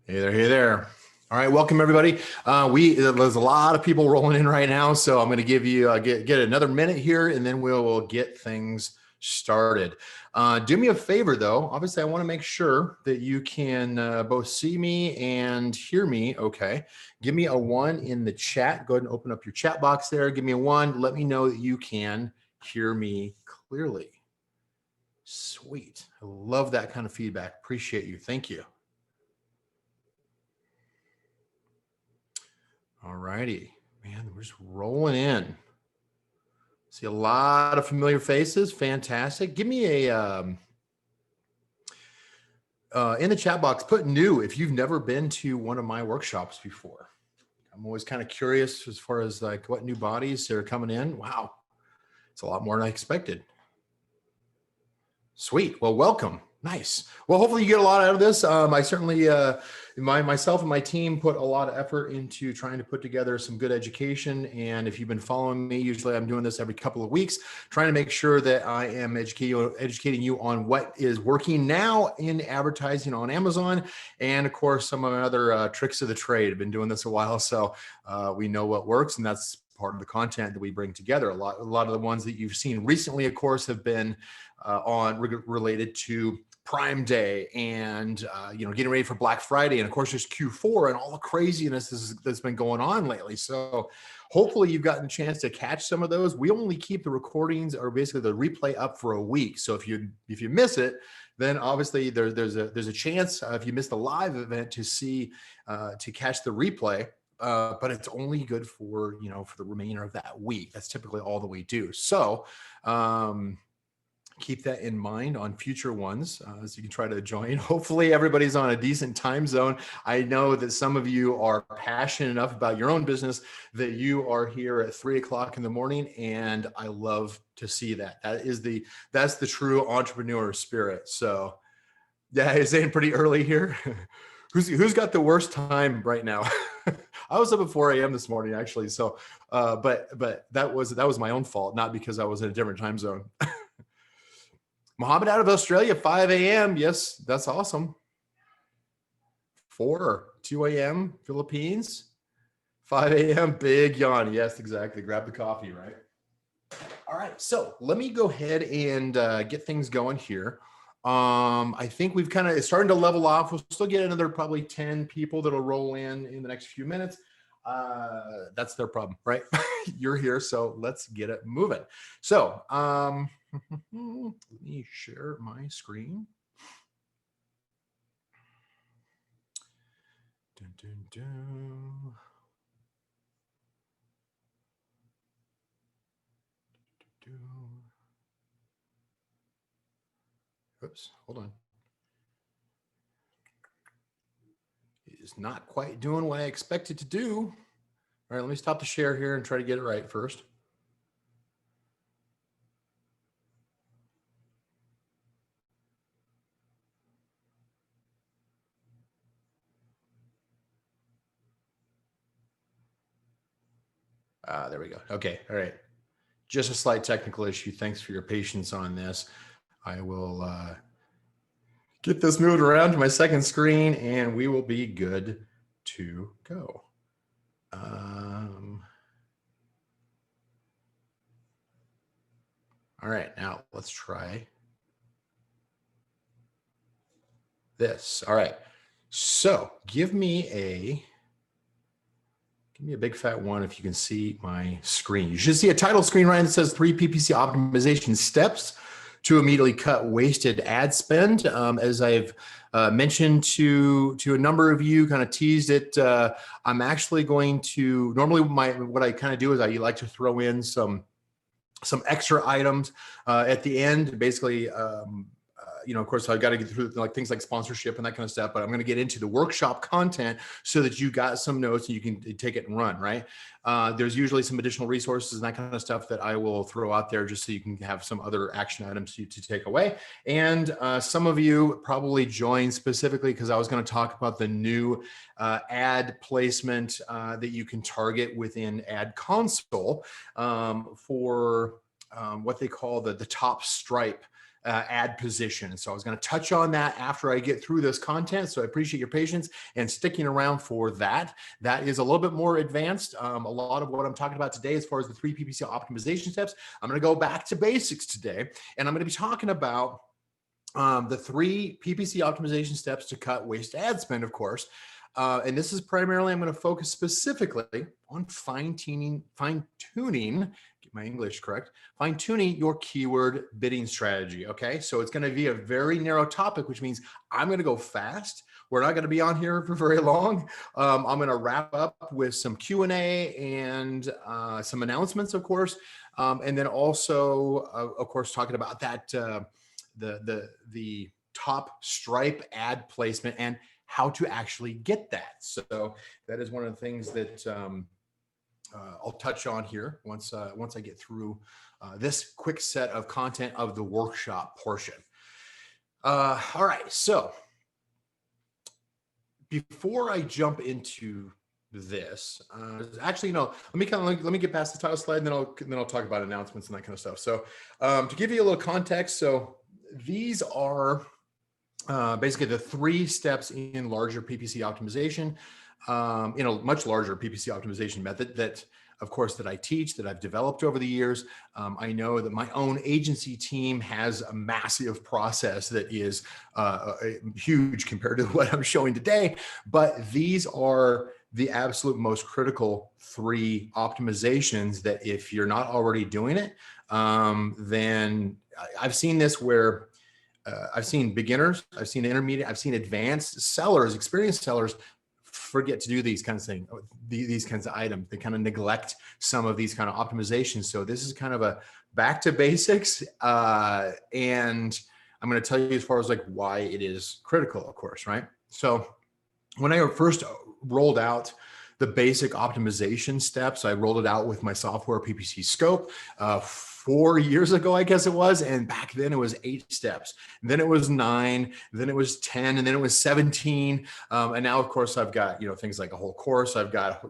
Hey there, hey there. All right, welcome everybody. There's a lot of people rolling in right now, so I'm going to give you get another minute here, and then we'll get things started. Do me a favor, though. Obviously, I want to make sure that you can both see me and hear me. Okay, give me a 1 in the chat. Go ahead and open up your chat box there. Give me a 1. Let me know that you can hear me clearly. Sweet. I love that kind of feedback. Appreciate you. Thank you. All righty, man, we're just rolling in. See a lot of familiar faces. Fantastic. Give me a, in the chat box, put new if you've never been to one of my workshops before. I'm always kind of curious as far as like what new bodies are coming in. Wow, it's a lot more than I expected. Sweet. Well, welcome. Nice. Well, hopefully you get a lot out of this. I certainly, myself and my team put a lot of effort into trying to put together some good education. And if you've been following me, usually I'm doing this every couple of weeks, trying to make sure that I am educating you on what is working now in advertising on Amazon. And of course, some of my other tricks of the trade. I've been doing this a while, so we know what works, and that's part of the content that we bring together. A lot of the ones that you've seen recently, of course, have been related to Prime Day and getting ready for Black Friday, and of course there's Q4 and all the craziness that's been going on lately. So hopefully you've gotten a chance to catch some of those. We only keep the recordings or basically the replay up for a week. So if you miss it, then obviously there's a chance if you missed the live event to catch the replay. But it's only good for the remainder of that week. That's typically all that we do. So keep that in mind on future ones as you can try to join. Hopefully everybody's on a decent time zone. I know that some of you are passionate enough about your own business that you are here at 3 o'clock in the morning, and I love to see that. That's the true entrepreneur spirit. So yeah, it's saying pretty early here. Who's got the worst time right now? I was up at 4 a.m. this morning, actually. So, but that was my own fault, not because I was in a different time zone. Mohammed out of Australia, 5 a.m. Yes, that's awesome. 2 a.m. Philippines, 5 a.m. Big yawn. Yes, exactly. Grab the coffee, right? All right. So let me go ahead and get things going here. I think we've kind of starting to level off. We'll still get another probably 10 people that'll roll in the next few minutes. That's their problem, right? You're here, so let's get it moving. So let me share my screen. Dun, dun, dun. Oops, hold on. It is not quite doing what I expected to do. All right, let me stop the share here and try to get it right first. There we go. Okay, all right. Just a slight technical issue. Thanks for your patience on this. I will get this moved around to my second screen and we will be good to go. All right, now let's try this. All right, so give me a big fat 1 if you can see my screen. You should see a title screen right that says 3 PPC optimization steps to immediately cut wasted ad spend. As I've mentioned to a number of you, kind of teased it, I'm actually going to, normally what I kind of do is I like to throw in some extra items at the end, basically, of course, I've got to get through like things like sponsorship and that kind of stuff, but I'm going to get into the workshop content so that you got some notes and you can take it and run, right? There's usually some additional resources and that kind of stuff that I will throw out there just so you can have some other action items to take away. And some of you probably joined specifically because I was going to talk about the new ad placement that you can target within Ad Console for what they call the top stripe ad position. So I was going to touch on that after I get through this content. So I appreciate your patience and sticking around for that. That is a little bit more advanced. A lot of what I'm talking about today, as far as the 3 PPC optimization steps, I'm going to go back to basics today, and I'm going to be talking about the 3 PPC optimization steps to cut waste ad spend, of course. And this is primarily, I'm going to focus specifically on fine-tuning, get my English correct, fine-tuning your keyword bidding strategy. Okay. So it's going to be a very narrow topic, which means I'm going to go fast. We're not going to be on here for very long. I'm going to wrap up with some Q&A and some announcements, of course. And then also, of course, talking about that, the top Stripe ad placement and how to actually get that. So that is one of the things that I'll touch on here once I get through this quick set of content of the workshop portion. All right, so before I jump into this, actually, no, let me get past the title slide, and then I'll talk about announcements and that kind of stuff. So to give you a little context, so these are basically the 3 steps in larger PPC optimization, in a much larger PPC optimization method that, of course, that I teach, that I've developed over the years. I know that my own agency team has a massive process that is huge compared to what I'm showing today, but these are the absolute most critical 3 optimizations that if you're not already doing it, then I've seen this where I've seen beginners, I've seen intermediate, I've seen advanced sellers, experienced sellers forget to do these kinds of things, these kinds of items. They kind of neglect some of these kind of optimizations. So this is kind of a back to basics. And I'm going to tell you as far as like why it is critical, of course, right? So when I first rolled out the basic optimization steps, I rolled it out with my software PPCSCOPE 4 years ago, I guess it was. And back then it was 8 steps. And then it was 9, then it was 10, and then it was 17. And now, of course, I've got, things like a whole course. I've got,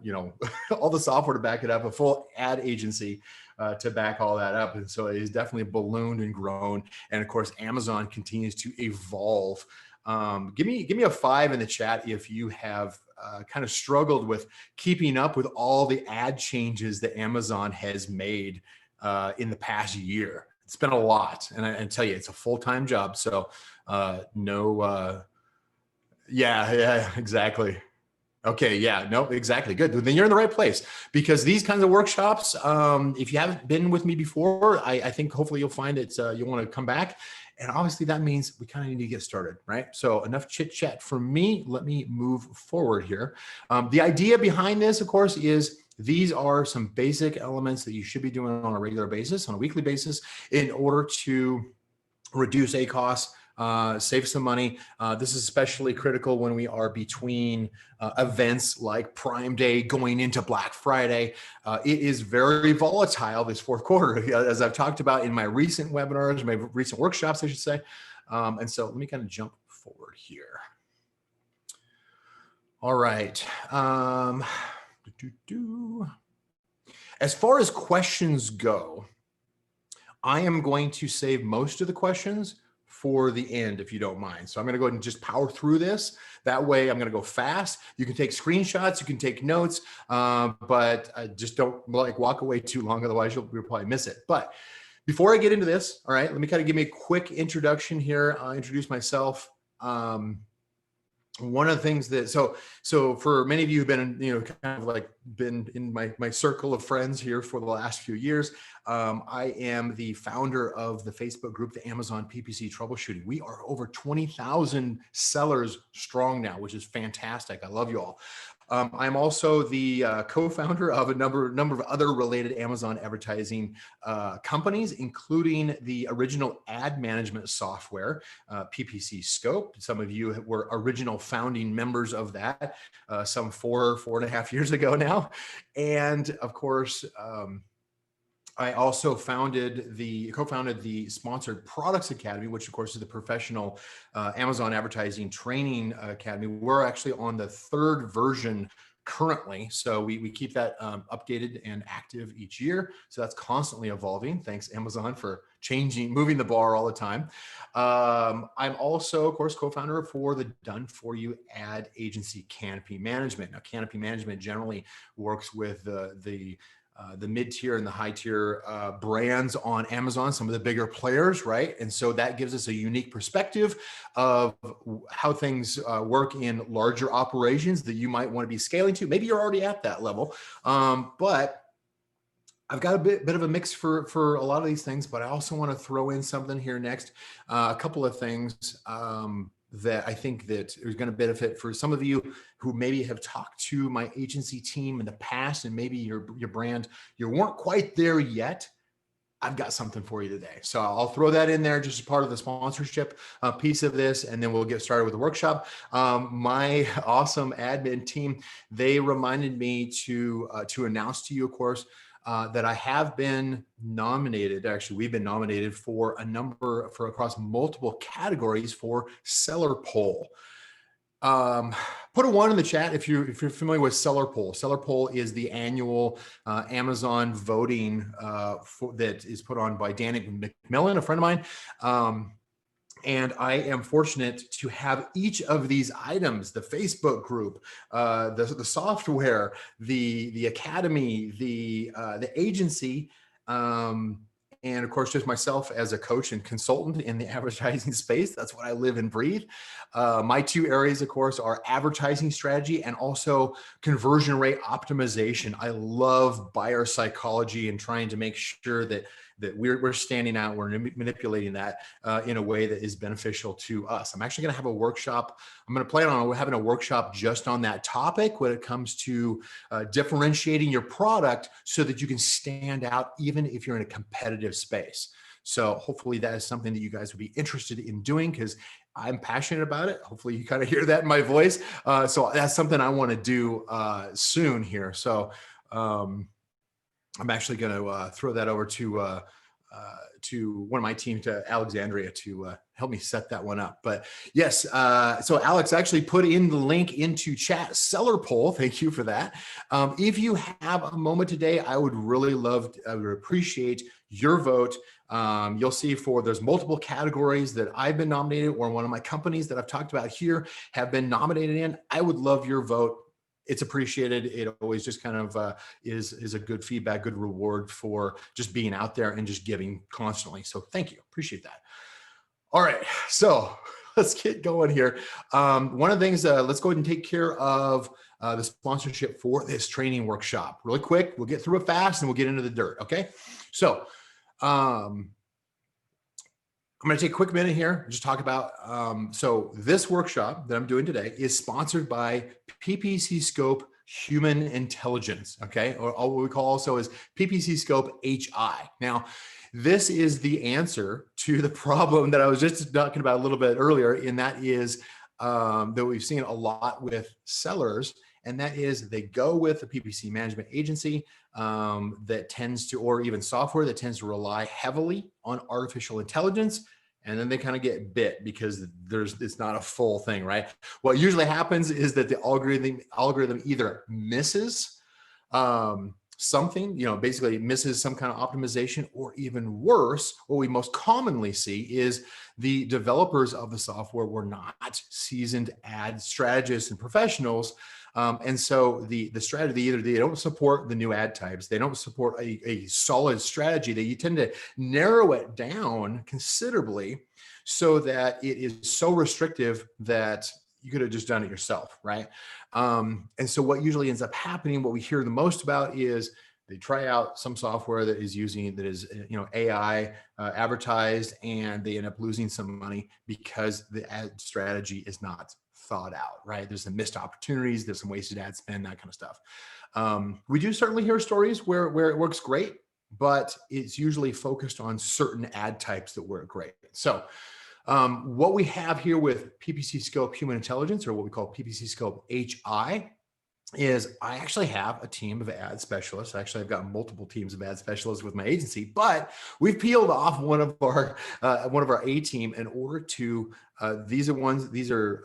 all the software to back it up, a full ad agency to back all that up. And so it is definitely ballooned and grown. And of course, Amazon continues to evolve. Give me a 5 in the chat if you have kind of struggled with keeping up with all the ad changes that Amazon has made in the past year. It's been a lot, and I tell you, it's a full-time job. So yeah, exactly. Okay, yeah, nope, exactly. Good. Then you're in the right place, because these kinds of workshops, if you haven't been with me before, I think hopefully you'll find it, you'll want to come back. And obviously that means we kind of need to get started, right? So enough chit chat from me. Let me move forward here. The idea behind this, of course, is these are some basic elements that you should be doing on a regular basis, on a weekly basis, in order to reduce ACoS, save some money. This is especially critical when we are between events like Prime Day going into Black Friday. It is very volatile this 4th quarter, as I've talked about in my recent webinars, my recent workshops, I should say. And so let me kind of jump forward here. All right. As far as questions go, I am going to save most of the questions for the end, if you don't mind. So I'm going to go ahead and just power through this. That way I'm going to go fast. You can take screenshots, you can take notes, but just don't walk away too long. Otherwise you'll probably miss it. But before I get into this, all right, let me kind of give me a quick introduction here. I'll introduce myself. One of the things that, so for many of you who've been, kind of like been in my circle of friends here for the last few years, I am the founder of the Facebook group, the Amazon PPC Troubleshooting. We are over 20,000 sellers strong now, which is fantastic. I love you all. I'm also the co-founder of a number of other related Amazon advertising companies, including the original ad management software, PPCSCOPE. Some of you were original founding members of that, some 4.5 years ago now. And of course, I also co-founded the Sponsored Products Academy, which of course is the professional Amazon advertising training academy. We're actually on the 3rd version currently. So we keep that updated and active each year. So that's constantly evolving. Thanks, Amazon, for moving the bar all the time. I'm also, of course, co-founder for the Done For You ad agency, Canopy Management. Now, Canopy Management generally works with the mid-tier and the high-tier brands on Amazon, some of the bigger players, right? And so that gives us a unique perspective of how things work in larger operations that you might want to be scaling to. Maybe you're already at that level, but I've got a bit of a mix for a lot of these things, but I also want to throw in something here next. A couple of things that I think that is going to benefit for some of you who maybe have talked to my agency team in the past, and maybe your brand, you weren't quite there yet. I've got something for you today. So I'll throw that in there just as part of the sponsorship piece of this, and then we'll get started with the workshop. My awesome admin team, they reminded me to announce to you, of course, that I have been nominated. Actually, we've been nominated for across multiple categories for Seller Poll. Put a 1 in the chat if you're familiar with Seller Poll. Seller Poll is the annual Amazon voting that is put on by Danny McMillan, a friend of mine. And I am fortunate to have each of these items: the Facebook group, the software, the academy, the agency, and of course, just myself as a coach and consultant in the advertising space. That's what I live and breathe. My 2 areas, of course, are advertising strategy and also conversion rate optimization. I love buyer psychology and trying to make sure that we're standing out, we're manipulating that in a way that is beneficial to us. I'm actually going to have a workshop. I'm going to plan on having a workshop just on that topic when it comes to differentiating your product so that you can stand out even if you're in a competitive space. So hopefully that is something that you guys would be interested in doing, because I'm passionate about it. Hopefully you kind of hear that in my voice. So that's something I want to do soon here. So I'm actually going to throw that over to one of my team, to Alexandria, to help me set that one up. But yes, so Alex actually put in the link into chat, Seller Poll. Thank you for that. If you have a moment today, I would really I would appreciate your vote. You'll see there's multiple categories that I've been nominated, or one of my companies that I've talked about here have been nominated in. I would love your vote. It's appreciated. It always just kind of is a good feedback, good reward for just being out there and just giving constantly. So thank you. Appreciate that. All right. So let's get going here. One of the things, let's go ahead and take care of the sponsorship for this training workshop. Really quick. We'll get through it fast and we'll get into the dirt. Okay. So I'm going to take a quick minute here and just talk about, so this workshop that I'm doing today is sponsored by PPCSCOPE Human Intelligence, okay? Or what we call also is PPCSCOPE HI. Now, this is the answer to the problem that I was just talking about a little bit earlier, and that is that we've seen a lot with sellers, and that is they go with a PPC management agency that tends to, or even software that tends to rely heavily on artificial intelligence, and then they kind of get bit because it's not a full thing, right? What usually happens is that the algorithm either misses something, basically misses some kind of optimization, or even worse, what we most commonly see is the developers of the software were not seasoned ad strategists and professionals. And so the strategy, either they don't support the new ad types, they don't support a solid strategy, that you tend to narrow it down considerably so that it is so restrictive that you could have just done it yourself, right? And so what usually ends up happening, what we hear the most about, is they try out some software that is AI advertised, and they end up losing some money because the ad strategy is not thought out, right? There's some missed opportunities, there's some wasted ad spend, that kind of stuff. We do certainly hear stories where it works great, but it's usually focused on certain ad types that work great. So what we have here with PPCSCOPE Human Intelligence, or what we call PPCSCOPE HI, is I actually have a team of ad specialists. Actually, I've got multiple teams of ad specialists with my agency, but we've peeled off one of our A team in order to. These are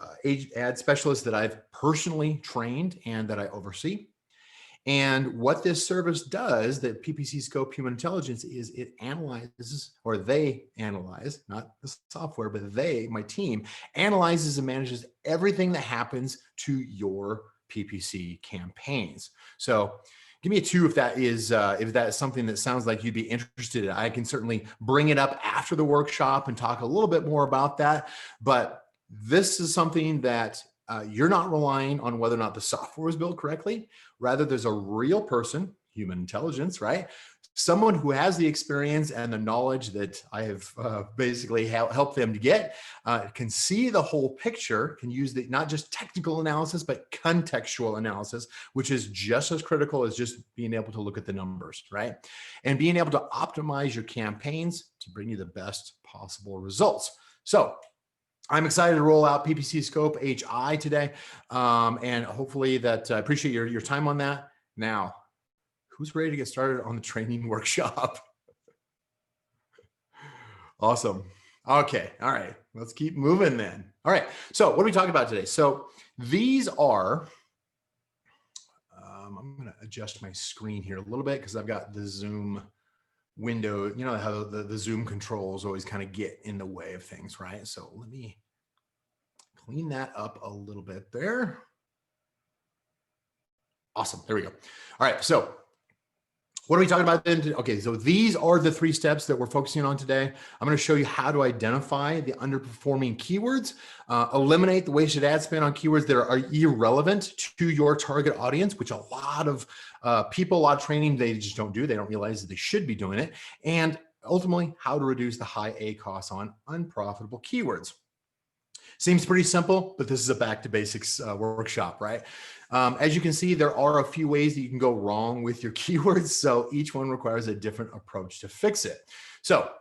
ad specialists that I've personally trained and that I oversee. And what this service does, that PPCSCOPE Human Intelligence, is it analyzes, or they analyze, not the software, but they, my team, analyzes and manages everything that happens to your PPC campaigns. So give me a 2 if that is something that sounds like you'd be interested in. I can certainly bring it up after the workshop and talk a little bit more about that. But this is something that you're not relying on whether or not the software was built correctly. Rather, there's a real person, human intelligence, right? Someone who has the experience and the knowledge that I have basically helped them to get, can see the whole picture, can use not just technical analysis, but contextual analysis, which is just as critical as just being able to look at the numbers, right? And being able to optimize your campaigns to bring you the best possible results. So I'm excited to roll out PPCSCOPE HI today, and hopefully that I appreciate your time on that. Now, who's ready to get started on the training workshop? Awesome. Okay. All right. Let's keep moving then. All right. So what are we talking about today? So these are, I'm going to adjust my screen here a little bit because I've got the Zoom window. You know how the Zoom controls always kind of get in the way of things, right? So let me clean that up a little bit there. Awesome. There we go. All right. So what are we talking about then? Okay, so these are the 3 steps that we're focusing on today. I'm going to show you how to identify the underperforming keywords, eliminate the wasted ad spend on keywords that are irrelevant to your target audience, which a lot of people, a lot of training, they just don't do. They don't realize that they should be doing it. And ultimately, how to reduce the high A costs on unprofitable keywords. Seems pretty simple, but this is a back to basics workshop, right? As you can see, there are a few ways that you can go wrong with your keywords. So each one requires a different approach to fix it. So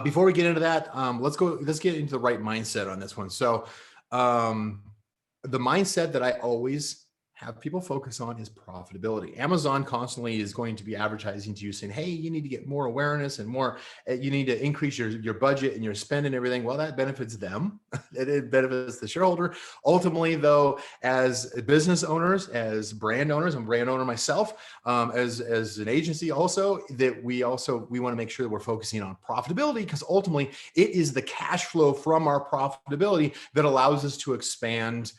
before we get into that, let's get into the right mindset on this one. So the mindset that I always have people focus on is profitability. Amazon constantly is going to be advertising to you saying, hey, you need to get more awareness and more, you need to increase your budget and your spend and everything. Well, that benefits them. It benefits the shareholder. Ultimately, though, as business owners, as brand owners, I'm a brand owner myself, as an agency also, that we want to make sure that we're focusing on profitability, because ultimately it is the cash flow from our profitability that allows us to expand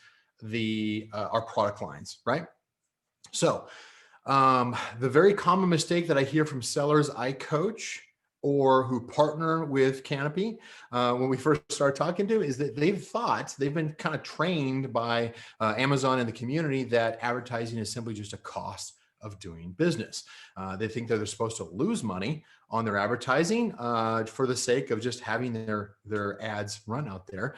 our product lines, right? So the very common mistake that I hear from sellers I coach or who partner with Canopy when we first start talking to is that they've been kind of trained by Amazon and the community that advertising is simply just a cost of doing business. They think that they're supposed to lose money on their advertising for the sake of just having their ads run out there.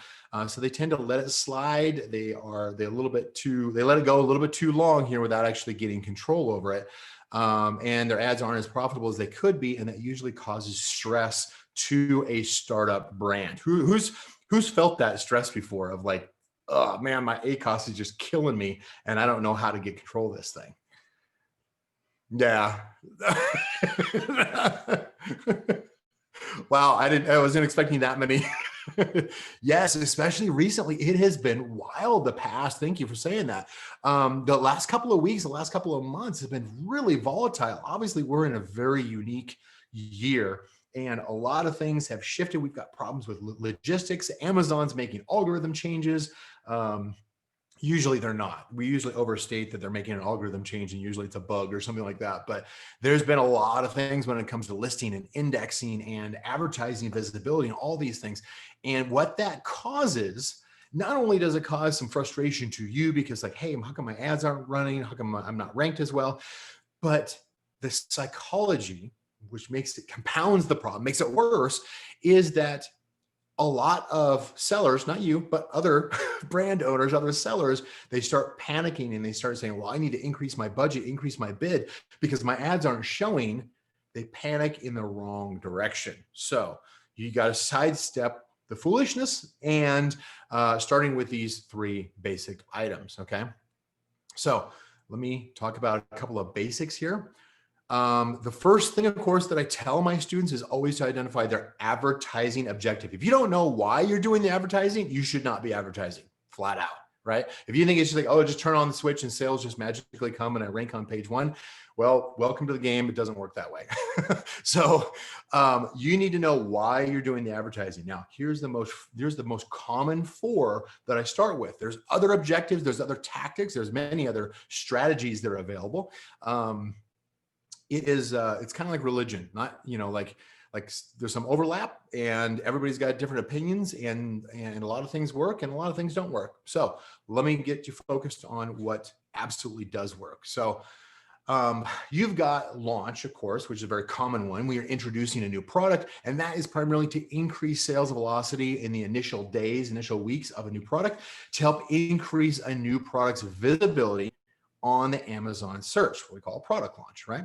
So they tend to let it slide. They let it go a little bit too long here without actually getting control over it. And their ads aren't as profitable as they could be. And that usually causes stress to a startup brand. Who's felt that stress before of like, oh man, my ACOS is just killing me and I don't know how to get control of this thing. Yeah. Wow. I wasn't expecting that many. Yes, especially recently, it has been wild the past. Thank you for saying that. The last couple of weeks, the last couple of months have been really volatile. Obviously, we're in a very unique year and a lot of things have shifted. We've got problems with logistics. Amazon's making algorithm changes. Usually they're not. We usually overstate that they're making an algorithm change and usually it's a bug or something like that. But there's been a lot of things when it comes to listing and indexing and advertising visibility and all these things. And what that causes, not only does it cause some frustration to you because like, hey, how come my ads aren't running? How come I'm not ranked as well? But the psychology, which compounds the problem, makes it worse, is that a lot of sellers, not you, but other brand owners, other sellers, they start panicking and they start saying, well, I need to increase my budget, increase my bid because my ads aren't showing. They panic in the wrong direction. So you got to sidestep the foolishness and starting with these 3 basic items. Okay. So let me talk about a couple of basics here. The first thing, of course, that I tell my students is always to identify their advertising objective. If you don't know why you're doing the advertising, you should not be advertising, flat out, right? If you think it's just like, oh, just turn on the switch and sales just magically come and I rank on page one, well, welcome to the game. It doesn't work that way. So you need to know why you're doing the advertising. Now, here's the most common four that I start with. There's other objectives, there's other tactics, there's many other strategies that are available. It's kind of like religion, not, like there's some overlap and everybody's got different opinions, and a lot of things work and a lot of things don't work. So let me get you focused on what absolutely does work. So you've got launch, of course, which is a very common one. We are introducing a new product, and that is primarily to increase sales velocity in the initial days, initial weeks of a new product, to help increase a new product's visibility on the Amazon search, what we call a product launch, right?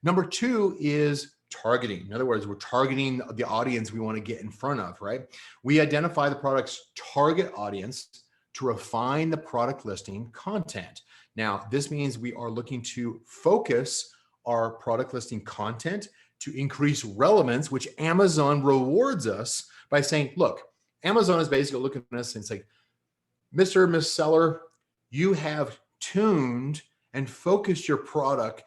Number two is targeting. In other words, we're targeting the audience we want to get in front of, right? We identify the product's target audience to refine the product listing content. Now, this means we are looking to focus our product listing content to increase relevance, which Amazon rewards us by saying, look, Amazon is basically looking at us and saying, Mr. and Miss Seller, you have tuned and focused your product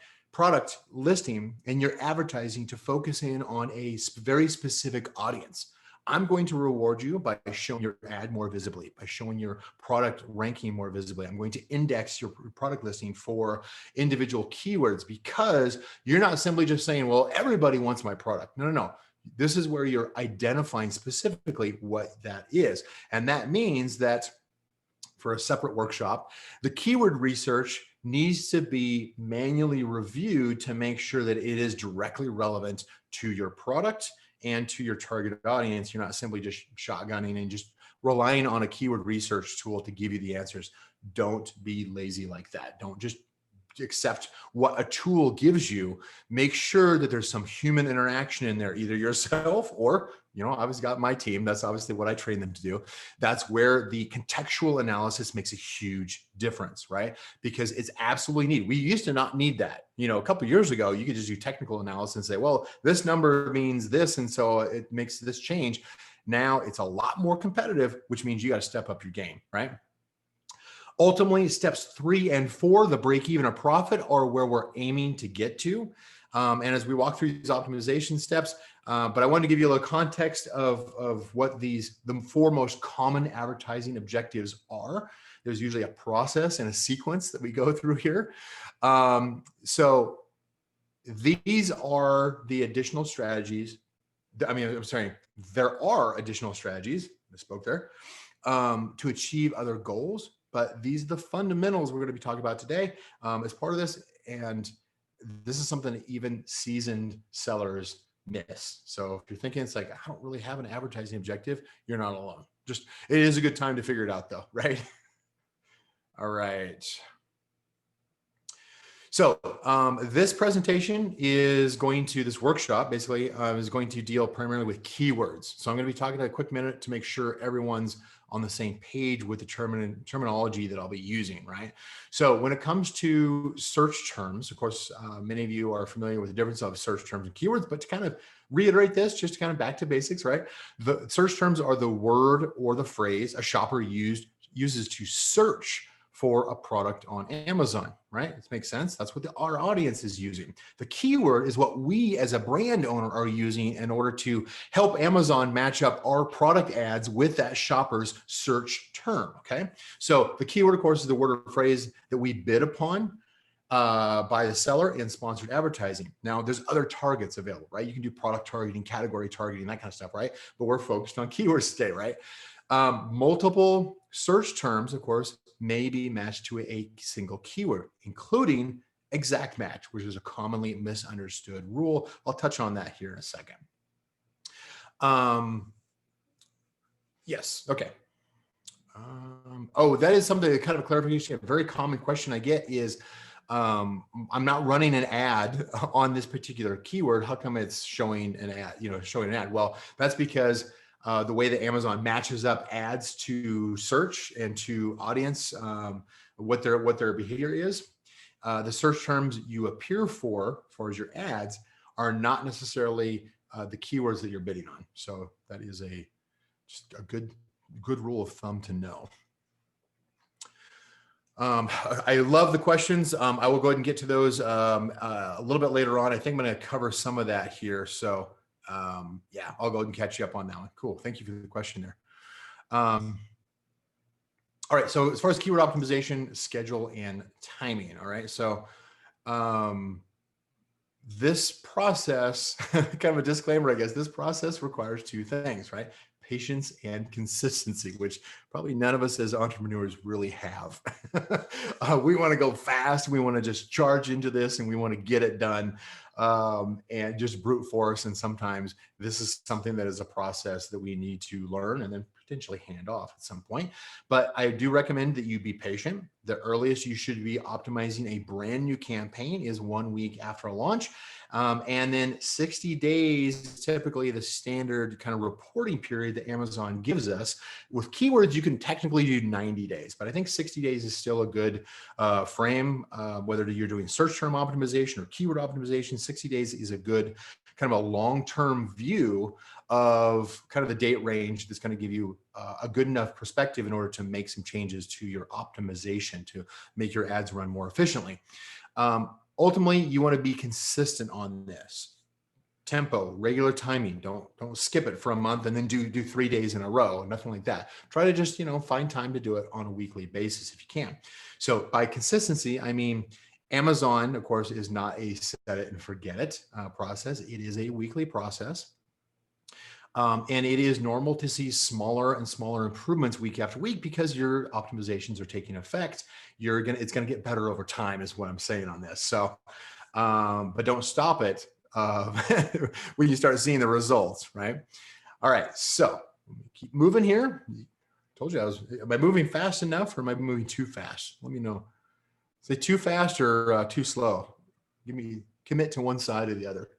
listing and your advertising to focus in on a very specific audience. I'm going to reward you by showing your ad more visibly, by showing your product ranking more visibly. I'm going to index your product listing for individual keywords, because you're not simply just saying, well, everybody wants my product. No. This is where you're identifying specifically what that is. And that means that for a separate workshop, the keyword research needs to be manually reviewed to make sure that it is directly relevant to your product and to your targeted audience. You're not simply just shotgunning and just relying on a keyword research tool to give you the answers. Don't be lazy like that. Don't just accept what a tool gives you. Make sure that there's some human interaction in there, either yourself or, I've got my team. That's obviously what I train them to do. That's where the contextual analysis makes a huge difference, right? Because it's absolutely needed. We used to not need that. A couple of years ago, you could just do technical analysis and say, well, this number means this, and so it makes this change. Now it's a lot more competitive, which means you got to step up your game, right? Ultimately, steps 3 and 4, the break even or profit, are where we're aiming to get to. And as we walk through these optimization steps, but I wanted to give you a little context of what the 4 most common advertising objectives are. There's usually a process and a sequence that we go through here. So these are the additional strategies. There are additional strategies, I spoke there, to achieve other goals. But these are the fundamentals we're going to be talking about today as part of this. And this is something that even seasoned sellers miss. So if you're thinking it's like, I don't really have an advertising objective, you're not alone. It is a good time to figure it out though, right? All right. So this presentation this workshop basically is going to deal primarily with keywords. So I'm going to be talking a quick minute to make sure everyone's on the same page with the terminology that I'll be using, right? So when it comes to search terms, of course, many of you are familiar with the difference of search terms and keywords, but to kind of reiterate this, just to kind of back to basics, right? The search terms are the word or the phrase a shopper uses to search for a product on Amazon, right? This makes sense. That's what our audience is using. The keyword is what we as a brand owner are using in order to help Amazon match up our product ads with that shopper's search term, okay? So the keyword, of course, is the word or phrase that we bid upon by the seller in sponsored advertising. Now, there's other targets available, right? You can do product targeting, category targeting, that kind of stuff, right? But we're focused on keywords today, right? Multiple search terms, of course, may be matched to a single keyword, including exact match, which is a commonly misunderstood rule. I'll touch on that here in a second. Yes, okay. That is something, kind of a clarification. A very common question I get is, I'm not running an ad on this particular keyword. How come it's showing an ad? Well, that's because the way that Amazon matches up ads to search and to audience, what their behavior is. the search terms you appear for, as far as your ads, are not necessarily the keywords that you're bidding on. So that is just a good rule of thumb to know. I love the questions. I will go ahead and get to those a little bit later on. I think I'm going to cover some of that here. So yeah, I'll go ahead and catch you up on that one. Cool. Thank you for the question there. All right. So as far as keyword optimization, schedule, and timing. All right. So this process, kind of a disclaimer, I guess, this process requires two things, right? Patience and consistency, which probably none of us as entrepreneurs really have. We want to go fast. We want to just charge into this and we want to get it done and just brute force. And sometimes this is something that is a process that we need to learn and then potentially hand off at some point. But I do recommend that you be patient. The earliest you should be optimizing a brand new campaign is 1 week after a launch. And then 60 days is typically the standard kind of reporting period that Amazon gives us. With keywords, you can technically do 90 days, but I think 60 days is still a good frame, whether you're doing search term optimization or keyword optimization. 60 days is a good kind of a long-term view of kind of the date range that's going to give you a good enough perspective in order to make some changes to your optimization to make your ads run more efficiently. Ultimately, you want to be consistent on this. Tempo, regular timing. Don't skip it for a month and then do 3 days in a row, nothing like that. Try to just, find time to do it on a weekly basis if you can. So by consistency, I mean, Amazon, of course, is not a set it and forget it process. It is a weekly process. And it is normal to see smaller and smaller improvements week after week because your optimizations are taking effect. It's going to get better over time is what I'm saying on this. So, but don't stop it when you start seeing the results, right? All right. So keep moving here. Told you am I moving fast enough or am I moving too fast? Let me know. Say too fast or too slow. Commit to one side or the other.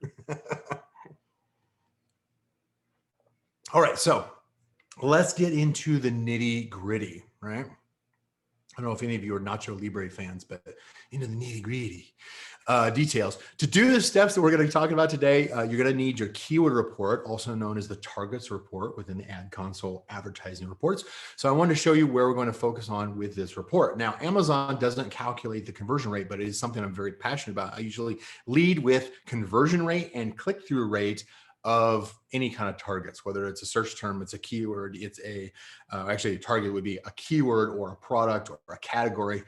All right, so let's get into the nitty gritty, right? I don't know if any of you are Nacho Libre fans, but into the nitty gritty details. To do the steps that we're going to be talking about today, you're going to need your keyword report, also known as the targets report within the Ad Console advertising reports. So I want to show you where we're going to focus on with this report. Now, Amazon doesn't calculate the conversion rate, but it is something I'm very passionate about. I usually lead with conversion rate and click-through rate of any kind of targets, whether it's a search term, it's a keyword, it's actually a target would be a keyword or a product or a category.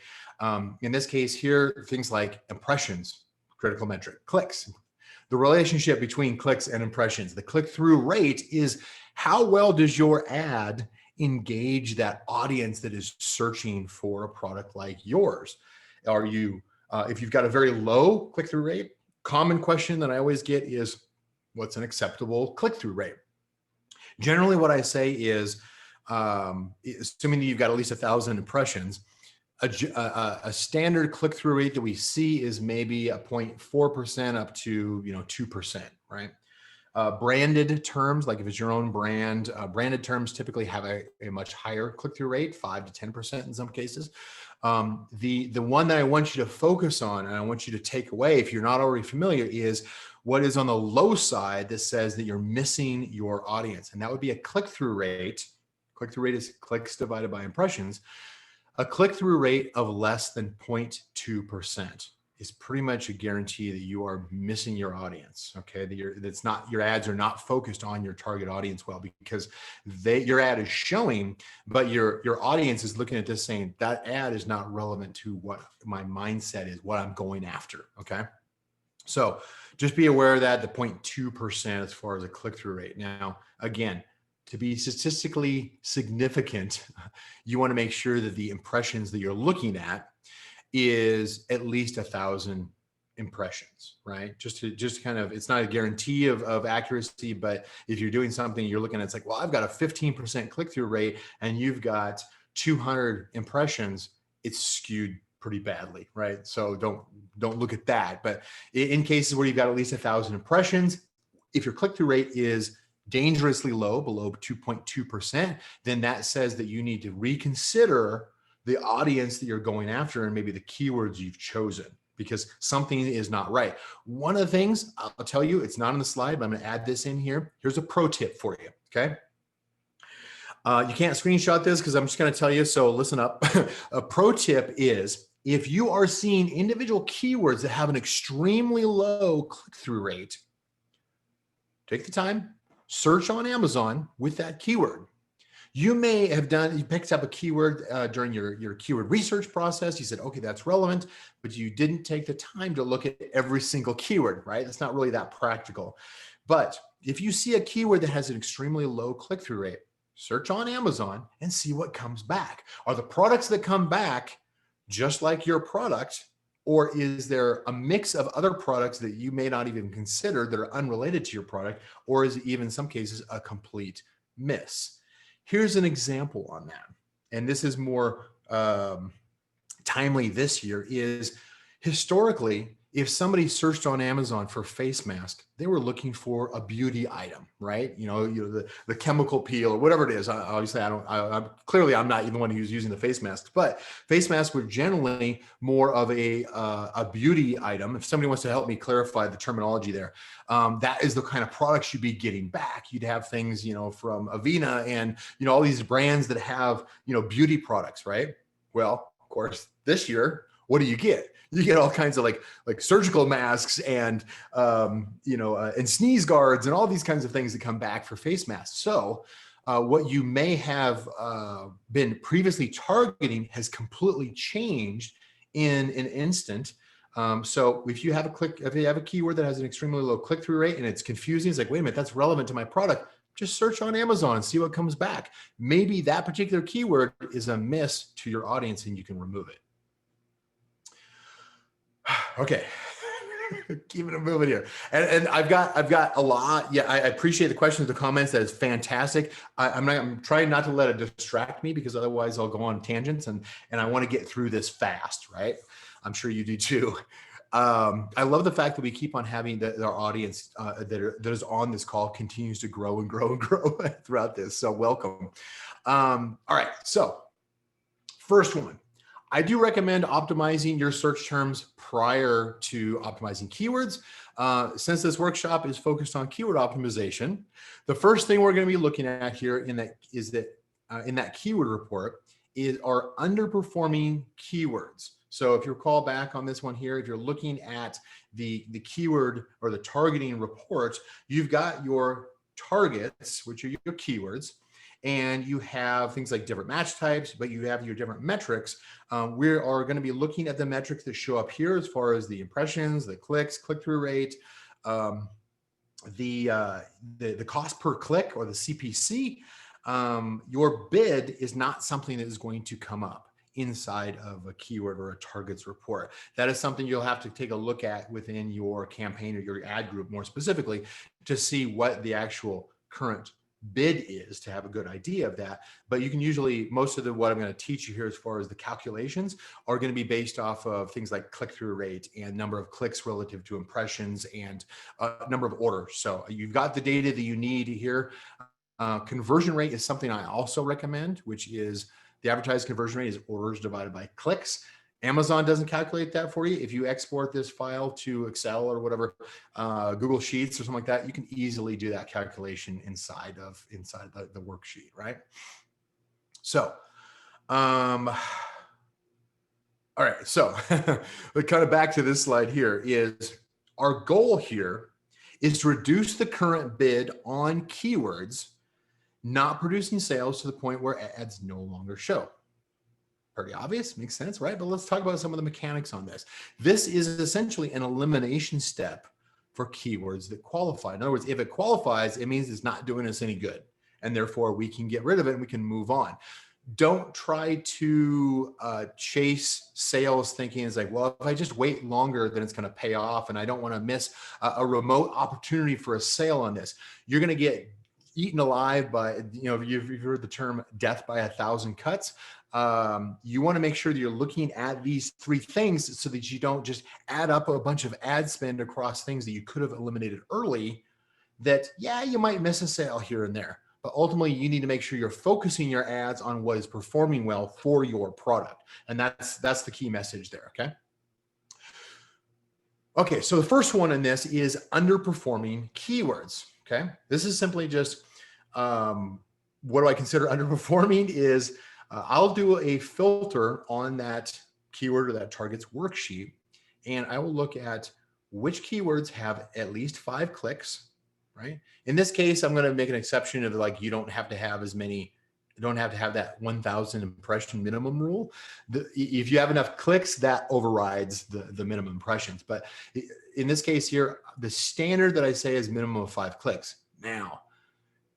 In this case here, things like impressions, critical metric, clicks, the relationship between clicks and impressions. The click-through rate is how well does your ad engage that audience that is searching for a product like yours? Are you, if you've got a very low click-through rate, common question that I always get is, what's an acceptable click-through rate? Generally, what I say is, assuming that you've got at least 1,000 impressions, a standard click-through rate that we see is maybe a 0.4% up to 2%, right? Branded terms, like if it's your own brand, branded terms typically have a much higher click-through rate, 5 to 10% in some cases. The one that I want you to focus on and I want you to take away, if you're not already familiar, is what is on the low side that says that you're missing your audience. And that would be a click-through rate. Click-through rate is clicks divided by impressions. A click-through rate of less than 0.2% is pretty much a guarantee that you are missing your audience. Okay, that's not, your ads are not focused on your target audience well, because your ad is showing, but your audience is looking at this saying that ad is not relevant to what my mindset is, what I'm going after. Okay, so just be aware of that, the 0.2% as far as a click-through rate. Now, again, to be statistically significant, you want to make sure that the impressions that you're looking at is at least 1,000 impressions, right? Just kind of, it's not a guarantee of accuracy, but if you're doing something, you're looking at, it's like, well, I've got a 15% click-through rate and you've got 200 impressions, it's skewed pretty badly, right? So don't look at that. But in cases where you've got at least 1,000 impressions, if your click-through rate is dangerously low, below 2.2%, then that says that you need to reconsider the audience that you're going after and maybe the keywords you've chosen, because something is not right. One of the things I'll tell you, it's not on the slide, but I'm going to add this in here. Here's a pro tip for you. Okay. You can't screenshot this because I'm just going to tell you. So listen up. A pro tip is if you are seeing individual keywords that have an extremely low click-through rate, take the time, search on Amazon with that keyword. You may have you picked up a keyword during your keyword research process. You said, okay, that's relevant, but you didn't take the time to look at every single keyword, right? It's not really that practical. But if you see a keyword that has an extremely low click-through rate, search on Amazon and see what comes back. Are the products that come back just like your product, or is there a mix of other products that you may not even consider that are unrelated to your product, or is it even in some cases a complete miss? Here's an example on that. And this is more timely this year, is historically, if somebody searched on Amazon for face mask, they were looking for a beauty item, right? The chemical peel or whatever it is. Obviously, clearly I'm not even the one who's using the face masks, but face masks were generally more of a beauty item. If somebody wants to help me clarify the terminology there, that is the kind of products you'd be getting back. You'd have things, from Avena and, all these brands that have, beauty products, right? Well, of course, this year, what do you get? You get all kinds of like surgical masks and and sneeze guards and all these kinds of things that come back for face masks. So what you may have been previously targeting has completely changed in an instant. So if you have a keyword that has an extremely low click-through rate and it's confusing, it's like, wait a minute, that's relevant to my product. Just search on Amazon and see what comes back. Maybe that particular keyword is a miss to your audience and you can remove it. Okay. Keeping it moving here. And I've got a lot. Yeah, I appreciate the questions, the comments. That is fantastic. I'm trying not to let it distract me because otherwise I'll go on tangents and I want to get through this fast, right? I'm sure you do too. I love the fact that we keep on having our audience that is on this call continues to grow and grow and grow throughout this. So welcome. All right. So first one. I do recommend optimizing your search terms prior to optimizing keywords. Since this workshop is focused on keyword optimization, the first thing we're going to be looking at here in that keyword report are underperforming keywords. So if you recall back on this one here, if you're looking at the keyword or the targeting report, you've got your targets, which are your keywords, and you have things like different match types, but you have your different metrics. We are going to be looking at the metrics that show up here as far as the impressions, the clicks, click-through rate, the cost per click or the CPC. Your bid is not something that is going to come up inside of a keyword or a targets report. That is something you'll have to take a look at within your campaign or your ad group more specifically to see what the actual current bid is, to have a good idea of that. But you can usually, most of what I'm going to teach you here as far as the calculations are going to be based off of things like click-through rate and number of clicks relative to impressions and number of orders. So you've got the data that you need here. Conversion rate is something I also recommend, which is the advertised conversion rate is orders divided by clicks. Amazon doesn't calculate that for you. If you export this file to Excel or whatever, Google Sheets or something like that, you can easily do that calculation inside the worksheet, right? So, all right. So, but kind of back to this slide here is our goal here is to reduce the current bid on keywords, not producing sales to the point where ads no longer show. Pretty obvious, makes sense, right? But let's talk about some of the mechanics on this. This is essentially an elimination step for keywords that qualify. In other words, if it qualifies, it means it's not doing us any good, and therefore we can get rid of it and we can move on. Don't try to chase sales thinking it's like, well, if I just wait longer, then it's going to pay off, and I don't want to miss a remote opportunity for a sale on this. You're going to get eaten alive by, you've heard the term death by 1,000 cuts. You want to make sure that you're looking at these three things so that you don't just add up a bunch of ad spend across things that you could have eliminated early that, yeah, you might miss a sale here and there, but ultimately you need to make sure you're focusing your ads on what is performing well for your product. And that's the key message there, okay? Okay, so the first one in this is underperforming keywords, okay? This is simply just, what do I consider underperforming is I'll do a filter on that keyword or that target's worksheet, and I will look at which keywords have at least 5 clicks, right? In this case, I'm going to make an exception of like, you don't have to have as many, you don't have to have that 1,000 impression minimum rule. If you have enough clicks, that overrides the minimum impressions. But in this case here, the standard that I say is minimum of 5 clicks. Now,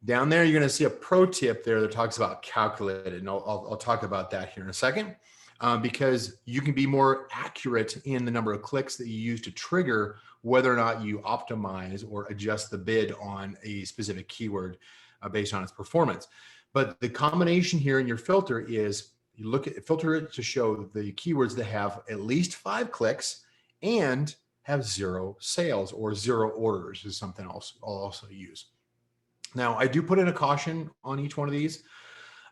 down there, you're going to see a pro tip there that talks about calculated, and I'll talk about that here in a second, because you can be more accurate in the number of clicks that you use to trigger whether or not you optimize or adjust the bid on a specific keyword based on its performance. But the combination here in your filter is you look at filter it to show the keywords that have at least 5 clicks and have 0 sales or 0 orders is something else I'll also use. Now, I do put in a caution on each one of these,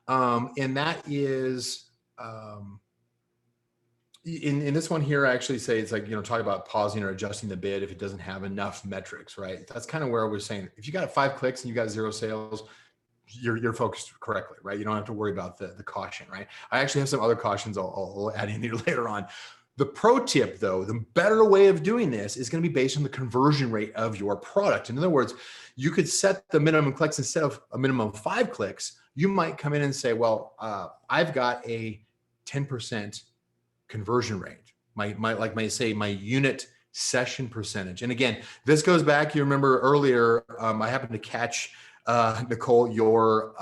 and that is, in this one here, I actually say it's like, talk about pausing or adjusting the bid if it doesn't have enough metrics, right? That's kind of where I was saying, if you got 5 clicks and you got 0 sales, you're focused correctly, right? You don't have to worry about the caution, right? I actually have some other cautions I'll add in here later on. The pro tip, though, the better way of doing this is going to be based on the conversion rate of your product. In other words, you could set the minimum clicks instead of a minimum of 5 clicks. You might come in and say, well, I've got a 10% conversion rate. My unit session percentage. And again, this goes back, you remember earlier, I happened to catch, Nicole, your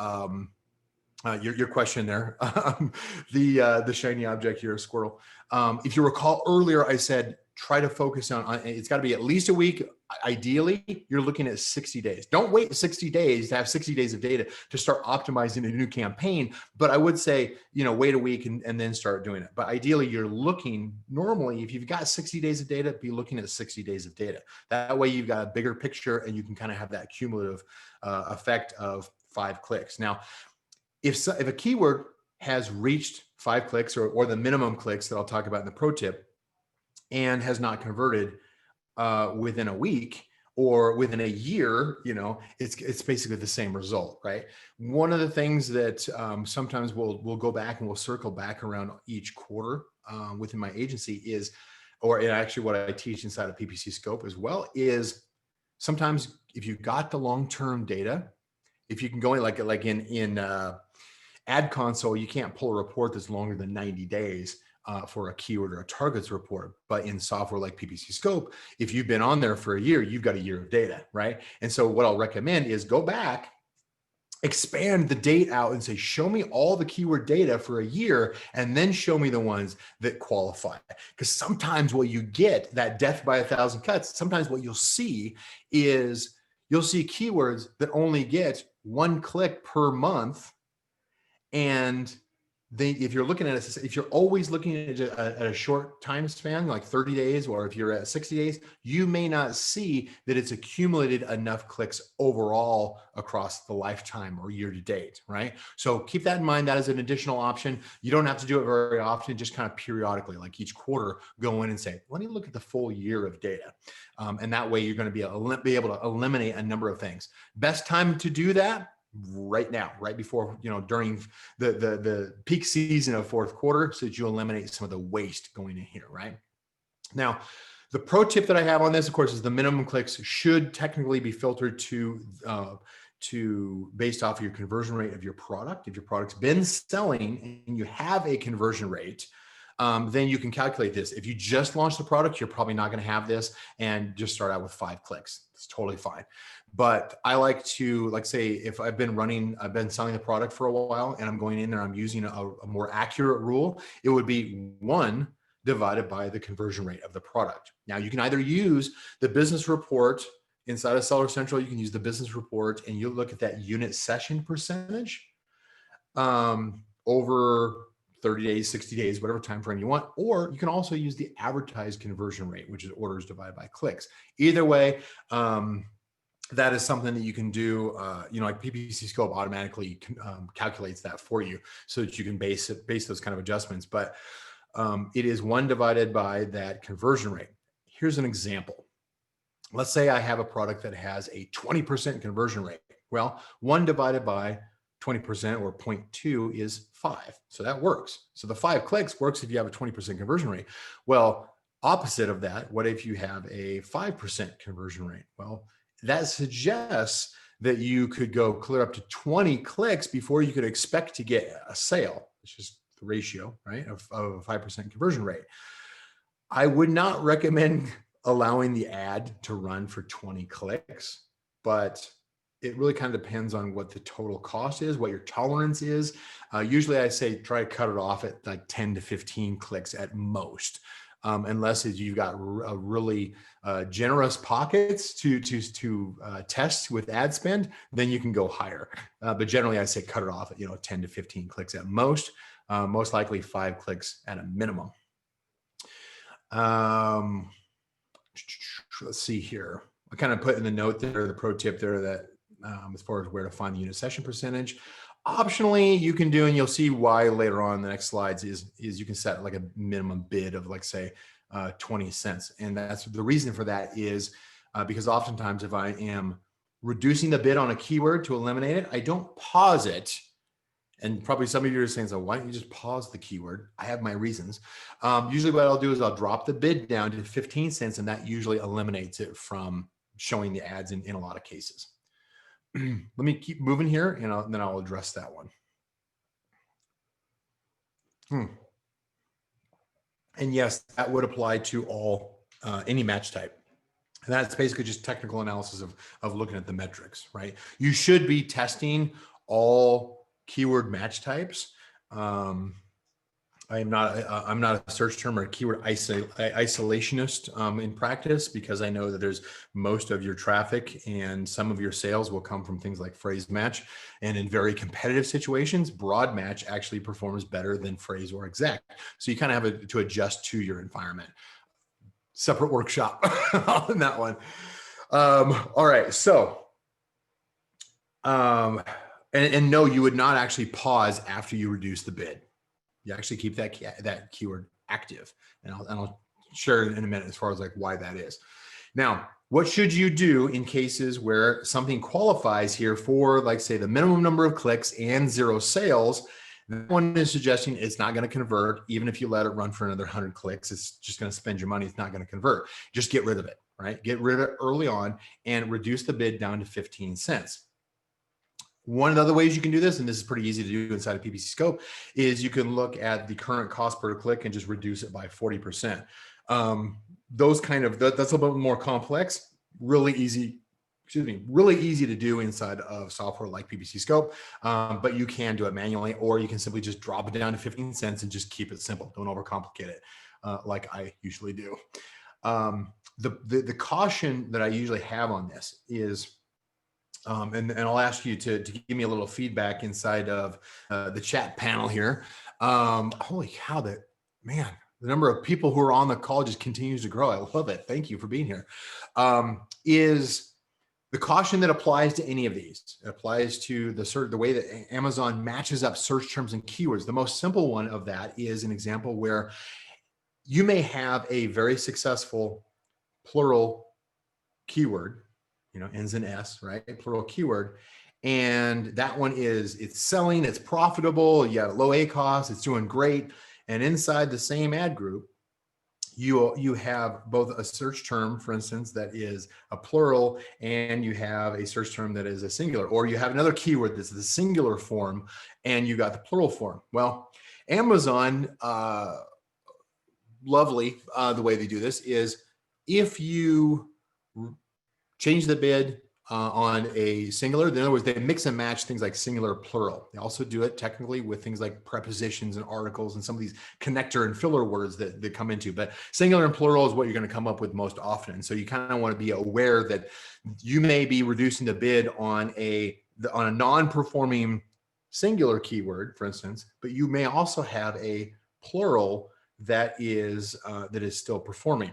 question there, the shiny object here, squirrel. If you recall earlier, I said, try to focus on it's got to be at least a week. Ideally, you're looking at 60 days. Don't wait 60 days to have 60 days of data to start optimizing a new campaign. But I would say, wait a week and then start doing it. But ideally, you're looking normally, if you've got 60 days of data, be looking at 60 days of data. That way you've got a bigger picture and you can kind of have that cumulative effect of 5 clicks. Now, if a keyword has reached 5 clicks or the minimum clicks that I'll talk about in the pro tip and has not converted within a week or within a year, it's basically the same result, right? One of the things that sometimes we'll go back and we'll circle back around each quarter within my agency is, or actually what I teach inside of PPCSCOPE as well, is sometimes if you've got the long-term data, if you can go in like in Ad Console, you can't pull a report that's longer than 90 days for a keyword or a targets report. But in software like PPCSCOPE, if you've been on there for a year, you've got a year of data, right? And so what I'll recommend is go back, expand the date out and say, show me all the keyword data for a year, and then show me the ones that qualify. Because sometimes what you get, that death by 1,000 cuts, sometimes what you'll see is you'll see keywords that only get 1 click per month. And if you're looking at it, if you're always looking at a short time span, like 30 days, or if you're at 60 days, you may not see that it's accumulated enough clicks overall across the lifetime or year to date, right? So keep that in mind. That is an additional option. You don't have to do it very often, just kind of periodically, like each quarter, go in and say, let me look at the full year of data. And that way you're going to be able to eliminate a number of things. Best time to do that? Right now, right before, during the peak season of fourth quarter, so that you eliminate some of the waste going in here, right? Now, the pro tip that I have on this, of course, is the minimum clicks should technically be filtered to based off of your conversion rate of your product. If your product's been selling and you have a conversion rate, then you can calculate this. If you just launched the product, you're probably not going to have this, and just start out with 5 clicks. It's totally fine. But I like to, say, if I've been selling the product for a while and I'm going in there, I'm using a more accurate rule, it would be 1 divided by the conversion rate of the product. Now, you can either use the business report inside of Seller Central. You can use the business report and you look at that unit session percentage over 30 days, 60 days, whatever time frame you want. Or you can also use the advertised conversion rate, which is orders divided by clicks. Either way, that is something that you can do. Like PPCSCOPE automatically calculates that for you so that you can base those kind of adjustments. But it is 1 divided by that conversion rate. Here's an example. Let's say I have a product that has a 20% conversion rate. Well, 1 divided by 20% or 0.2 is 5. So that works. So the 5 clicks works if you have a 20% conversion rate. Well, opposite of that, what if you have a 5% conversion rate? Well, that suggests that you could go clear up to 20 clicks before you could expect to get a sale, which is the ratio, right, of a 5% conversion rate. I would not recommend allowing the ad to run for 20 clicks, but it really kind of depends on what the total cost is, what your tolerance is. Usually I say try to cut it off at like 10 to 15 clicks at most. Unless you've got a really generous pockets to test with ad spend, then you can go higher. But generally, I say cut it off at 10 to 15 clicks at most. Most likely 5 clicks at a minimum. Let's see here. I kind of put in the note there, the pro tip there, that as far as where to find the unit session percentage. Optionally, you can do, and you'll see why later on in the next slides, is you can set like a minimum bid of like say 20 cents. And that's the reason for that is because oftentimes if I am reducing the bid on a keyword to eliminate it, I don't pause it. And probably some of you are saying, so why don't you just pause the keyword? I have my reasons. Usually what I'll do is I'll drop the bid down to 15 cents, and that usually eliminates it from showing the ads in a lot of cases. Let me keep moving here, and then I'll address that one. And yes, that would apply to all any match type. And that's basically just technical analysis of looking at the metrics, right? You should be testing all keyword match types. I'm not a search term or a keyword isolationist in practice, because I know that there's most of your traffic and some of your sales will come from things like phrase match. And in very competitive situations, broad match actually performs better than phrase or exact. So you kind of have to adjust to your environment. Separate workshop on that one. All right. So, and no, you would not actually pause after you reduce the bid. You actually keep that keyword active, and I'll share in a minute as far as like why that is. Now, what should you do in cases where something qualifies here for, like, say, the minimum number of clicks and 0 sales? That one is suggesting it's not going to convert. Even if you let it run for another 100 clicks, it's just going to spend your money. It's not going to convert. Just get rid of it, right? Get rid of it early on and reduce the bid down to 15 cents. One of the other ways you can do this, and this is pretty easy to do inside of PPCSCOPE, is you can look at the current cost per click and just reduce it by 40%. That's a little bit more complex, really easy to do inside of software like PPCSCOPE, but you can do it manually, or you can simply just drop it down to 15 cents and just keep it simple. Don't overcomplicate it like I usually do. The caution that I usually have on this is, and I'll ask you to give me a little feedback inside of the chat panel here. Holy cow, the number of people who are on the call just continues to grow. I love it. Thank you for being here. Is the caution that applies to any of these. It applies to the way that Amazon matches up search terms and keywords. The most simple one of that is an example where you may have a very successful plural keyword, ends in S, right? Plural keyword. And that one it's selling, it's profitable, you got a low ACoS, it's doing great. And inside the same ad group, you have both a search term, for instance, that is a plural, and you have a search term that is a singular, or you have another keyword that's the singular form and you got the plural form. Well, Amazon, lovely, the way they do this is if you change the bid on a singular. In other words, they mix and match things like singular, plural. They also do it technically with things like prepositions and articles and some of these connector and filler words that they come into. But singular and plural is what you're going to come up with most often. And so you kind of want to be aware that you may be reducing the bid on a non-performing singular keyword, for instance, but you may also have a plural that is still performing.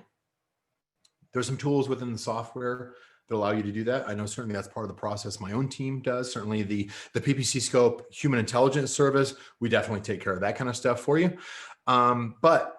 There's some tools within the software that allow you to do that. I know certainly that's part of the process my own team does. Certainly the PPCSCOPE human intelligence service, we definitely take care of that kind of stuff for you. But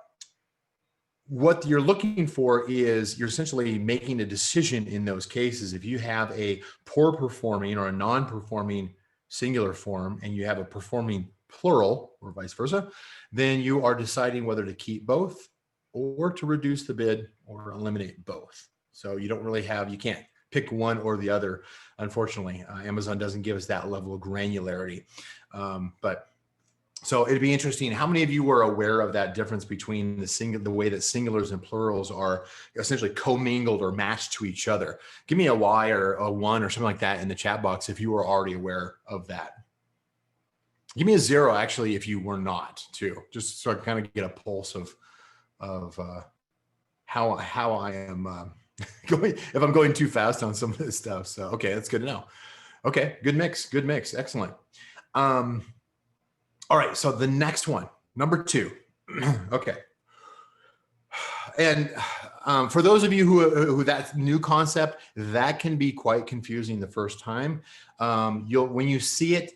what you're looking for is you're essentially making a decision in those cases. If you have a poor performing or a non-performing singular form and you have a performing plural or vice versa, then you are deciding whether to keep both or to reduce the bid or eliminate both. So you don't really have, you can't pick one or the other. Unfortunately, Amazon doesn't give us that level of granularity. So it'd be interesting. How many of you were aware of that difference between the way that singulars and plurals are essentially commingled or matched to each other? Give me a Y or a 1 or something like that in the chat box if you were already aware of that. Give me a 0 actually if you were not too, just so I can kind of get a pulse of how I am going, if I'm going too fast on some of this stuff. So okay, that's good to know. Okay, good mix, excellent. All right, so the next one, number 2. Okay. And for those of you who that's new concept, that can be quite confusing the first time. When you see it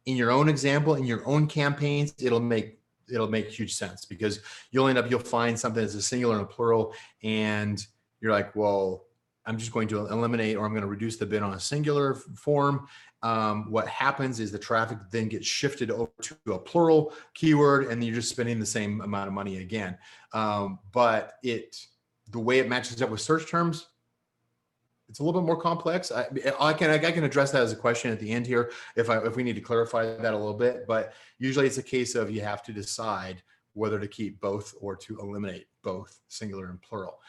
in your own example, in your own campaigns, it'll make huge sense, because you'll find something that's a singular and a plural, and you're like, well, I'm just going to eliminate, or I'm going to reduce the bid on a singular form. What happens is the traffic then gets shifted over to a plural keyword, and you're just spending the same amount of money again. But the way it matches up with search terms, it's a little bit more complex. I can address that as a question at the end here if we need to clarify that a little bit. But usually it's a case of you have to decide whether to keep both or to eliminate both, singular and plural.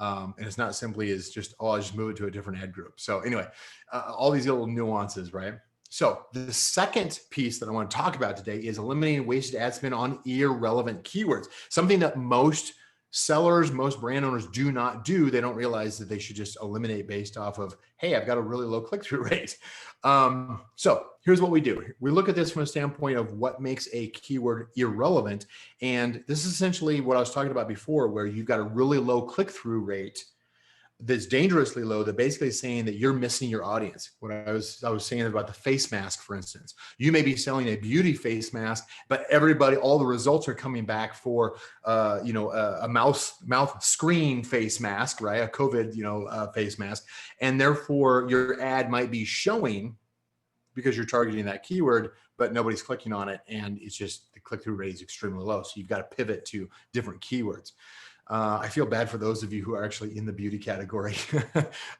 And it's not simply as just, oh, I'll just move it to a different ad group. So anyway, all these little nuances, right? So the second piece that I want to talk about today is eliminating wasted ad spend on irrelevant keywords, something that most sellers, most brand owners do not do. They don't realize that they should just eliminate based off of, hey, I've got a really low click-through rate. So here's what we do. We look at this from a standpoint of what makes a keyword irrelevant. And this is essentially what I was talking about before, where you've got a really low click-through rate that's dangerously low, that basically is saying that you're missing your audience. What I was saying about the face mask, for instance, you may be selling a beauty face mask, but all the results are coming back for, a mouth screen face mask, right? A COVID, face mask. And therefore your ad might be showing because you're targeting that keyword, but nobody's clicking on it. And it's just the click-through rate is extremely low. So you've got to pivot to different keywords. I feel bad for those of you who are actually in the beauty category.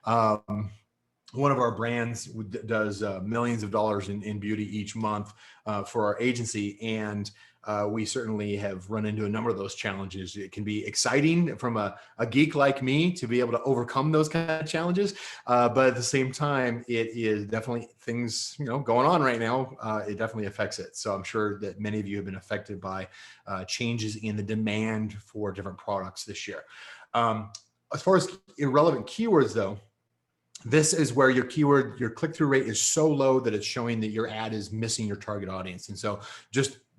One of our brands does millions of dollars in beauty each month for our agency. And we certainly have run into a number of those challenges. It can be exciting from a geek like me to be able to overcome those kind of challenges. But at the same time, it is definitely things, going on right now. It definitely affects it. So I'm sure that many of you have been affected by changes in the demand for different products this year. As far as irrelevant keywords though, this is where your click-through rate is so low that it's showing that your ad is missing your target audience. And so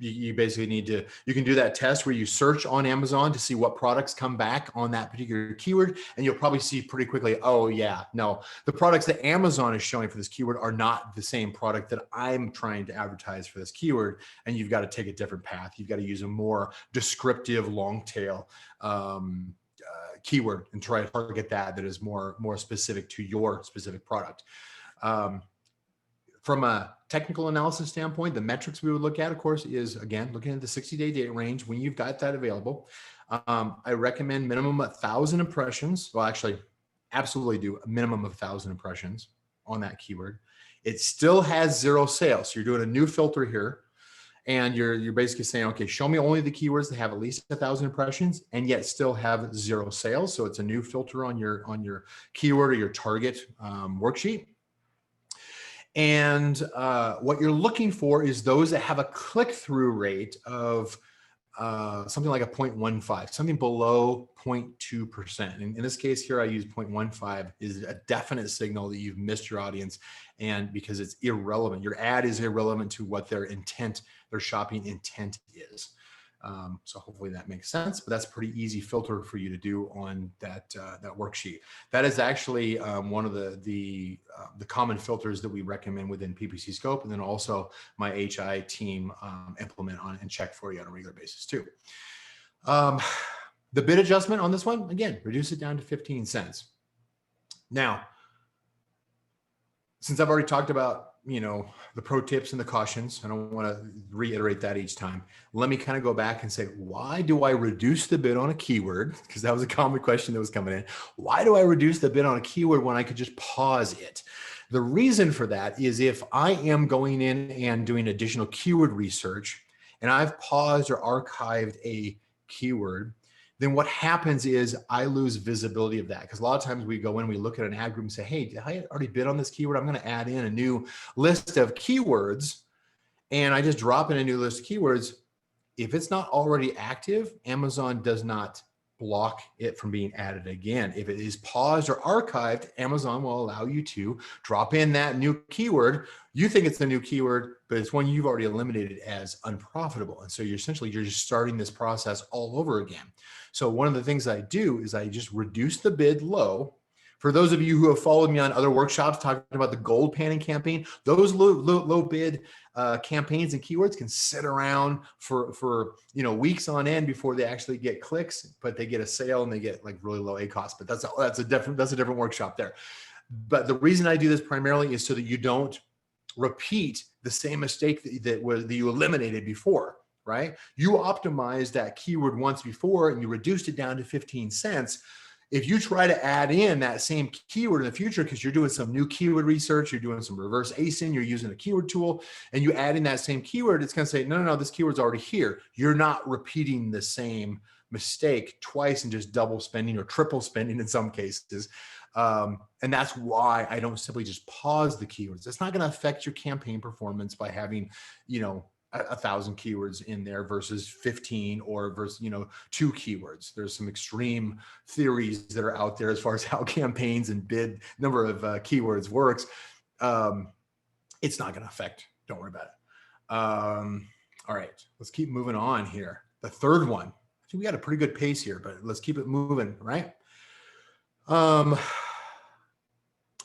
you basically you can do that test where you search on Amazon to see what products come back on that particular keyword. And you'll probably see pretty quickly, oh yeah, no, the products that Amazon is showing for this keyword are not the same product that I'm trying to advertise for this keyword. And you've got to take a different path. You've got to use a more descriptive long tail keyword and try to target that is more specific to your specific product. From a technical analysis standpoint, the metrics we would look at, of course, is again looking at the 60-day date range when you've got that available. I recommend minimum 1,000 impressions. Well, actually, absolutely do a minimum of 1,000 impressions on that keyword. It still has 0 sales. So you're doing a new filter here. And you're basically saying, okay, show me only the keywords that have at least 1,000 impressions and yet still have 0 sales. So it's a new filter on your keyword or your target worksheet. And what you're looking for is those that have a click-through rate of something like a 0.15, something below 0.2%. And in this case here, I use 0.15 is a definite signal that you've missed your audience, and because it's irrelevant. Your ad is irrelevant to what their shopping intent is. So hopefully that makes sense, but that's a pretty easy filter for you to do on that worksheet. That is actually one of the common filters that we recommend within PPCSCOPE, and then also my HI team implement on and check for you on a regular basis too. The bid adjustment on this one, again, reduce it down to 15 cents. Now, since I've already talked about, the pro tips and the cautions, I don't want to reiterate that each time. Let me kind of go back and say, why do I reduce the bid on a keyword? Because that was a common question that was coming in. Why do I reduce the bid on a keyword when I could just pause it? The reason for that is if I am going in and doing additional keyword research and I've paused or archived a keyword, then what happens is I lose visibility of that. Because a lot of times we go in, we look at an ad group and say, hey, did I already bid on this keyword? I'm going to add in a new list of keywords. And I just drop in a new list of keywords. If it's not already active, Amazon does not block it from being added again. If it is paused or archived, Amazon will allow you to drop in that new keyword. You think it's the new keyword, but it's one you've already eliminated as unprofitable. And so you're just starting this process all over again. So one of the things I do is I just reduce the bid low. For those of you who have followed me on other workshops talking about the gold panning campaign, those low bid campaigns and keywords can sit around for weeks on end before they actually get clicks, but they get a sale and they get like really low ACoS. But that's a different workshop there. But the reason I do this primarily is so that you don't repeat the same mistake that you eliminated before. Right? You optimized that keyword once before and you reduced it down to 15 cents. If you try to add in that same keyword in the future, because you're doing some new keyword research, you're doing some reverse ASIN, you're using a keyword tool, and you add in that same keyword, it's going to say, no, this keyword's already here. You're not repeating the same mistake twice and just double spending or triple spending in some cases. And that's why I don't simply just pause the keywords. It's not going to affect your campaign performance by having, 1,000 keywords in there versus 15 or versus 2 keywords. There's some extreme theories that are out there as far as how campaigns and bid number of keywords works. It's not going to affect. Don't worry about it. All right, let's keep moving on here. The third one. I think we got a pretty good pace here, but let's keep it moving, right?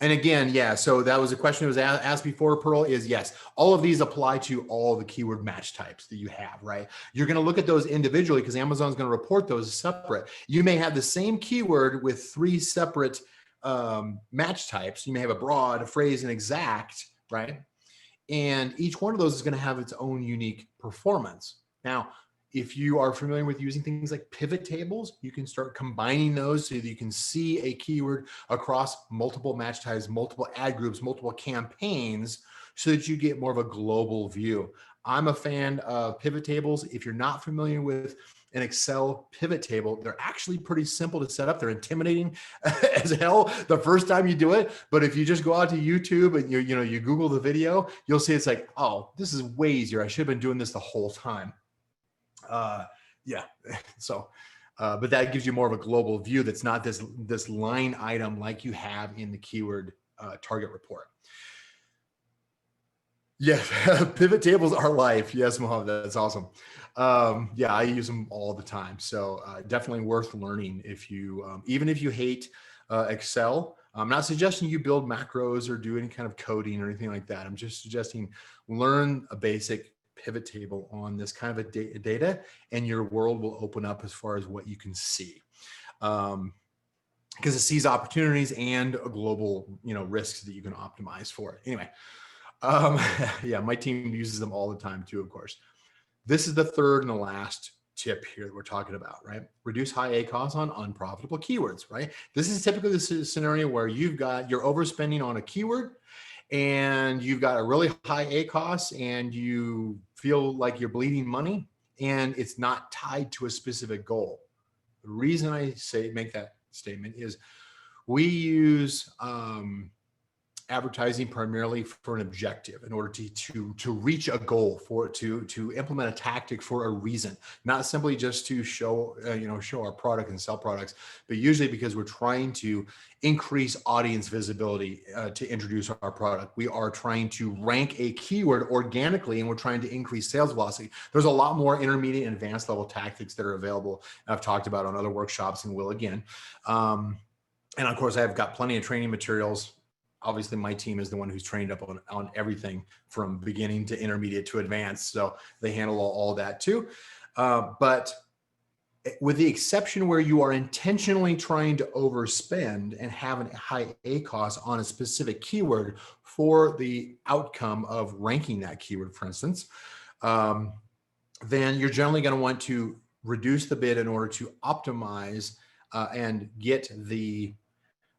And again, yeah, so that was a question that was asked before, Pearl, is yes, all of these apply to all the keyword match types that you have, right? You're going to look at those individually because Amazon's going to report those separate. You may have the same keyword with 3 separate match types. You may have a broad, a phrase, and exact, right? And each one of those is going to have its own unique performance. Now, if you are familiar with using things like pivot tables, you can start combining those so that you can see a keyword across multiple match types, multiple ad groups, multiple campaigns, so that you get more of a global view. I'm a fan of pivot tables. If you're not familiar with an Excel pivot table, they're actually pretty simple to set up. They're intimidating as hell the first time you do it. But if you just go out to YouTube and you Google the video, you'll see it's like, oh, this is way easier. I should have been doing this the whole time. Yeah. So, but that gives you more of a global view. That's not this line item like you have in the keyword target report. Yeah. Pivot tables are life. Yes, Mohammed, that's awesome. Yeah, I use them all the time. So definitely worth learning if you, even if you hate Excel. I'm not suggesting you build macros or do any kind of coding or anything like that. I'm just suggesting learn a basic pivot table on this kind of a data, and your world will open up as far as what you can see, because it sees opportunities and global risks that you can optimize for. Anyway, yeah, my team uses them all the time too, of course. This is the third and the last tip here that we're talking about, right? Reduce high ACoS on unprofitable keywords, right? This is typically the scenario where you're overspending on a keyword and you've got a really high ACoS and you feel like you're bleeding money and it's not tied to a specific goal. The reason I make that statement is we use advertising primarily for an objective, in order to reach a goal, for it to implement a tactic for a reason, not simply just to show show our product and sell products, but usually because we're trying to increase audience visibility to introduce our product. We are trying to rank a keyword organically, and we're trying to increase sales velocity. There's a lot more intermediate and advanced level tactics that are available, I've talked about on other workshops and will again. And of course, I've got plenty of training materials. Obviously, my team is the one who's trained up on everything from beginning to intermediate to advanced. So they handle all that too. But with the exception where you are intentionally trying to overspend and have a high ACoS on a specific keyword for the outcome of ranking that keyword, for instance, then you're generally going to want to reduce the bid in order to optimize and get the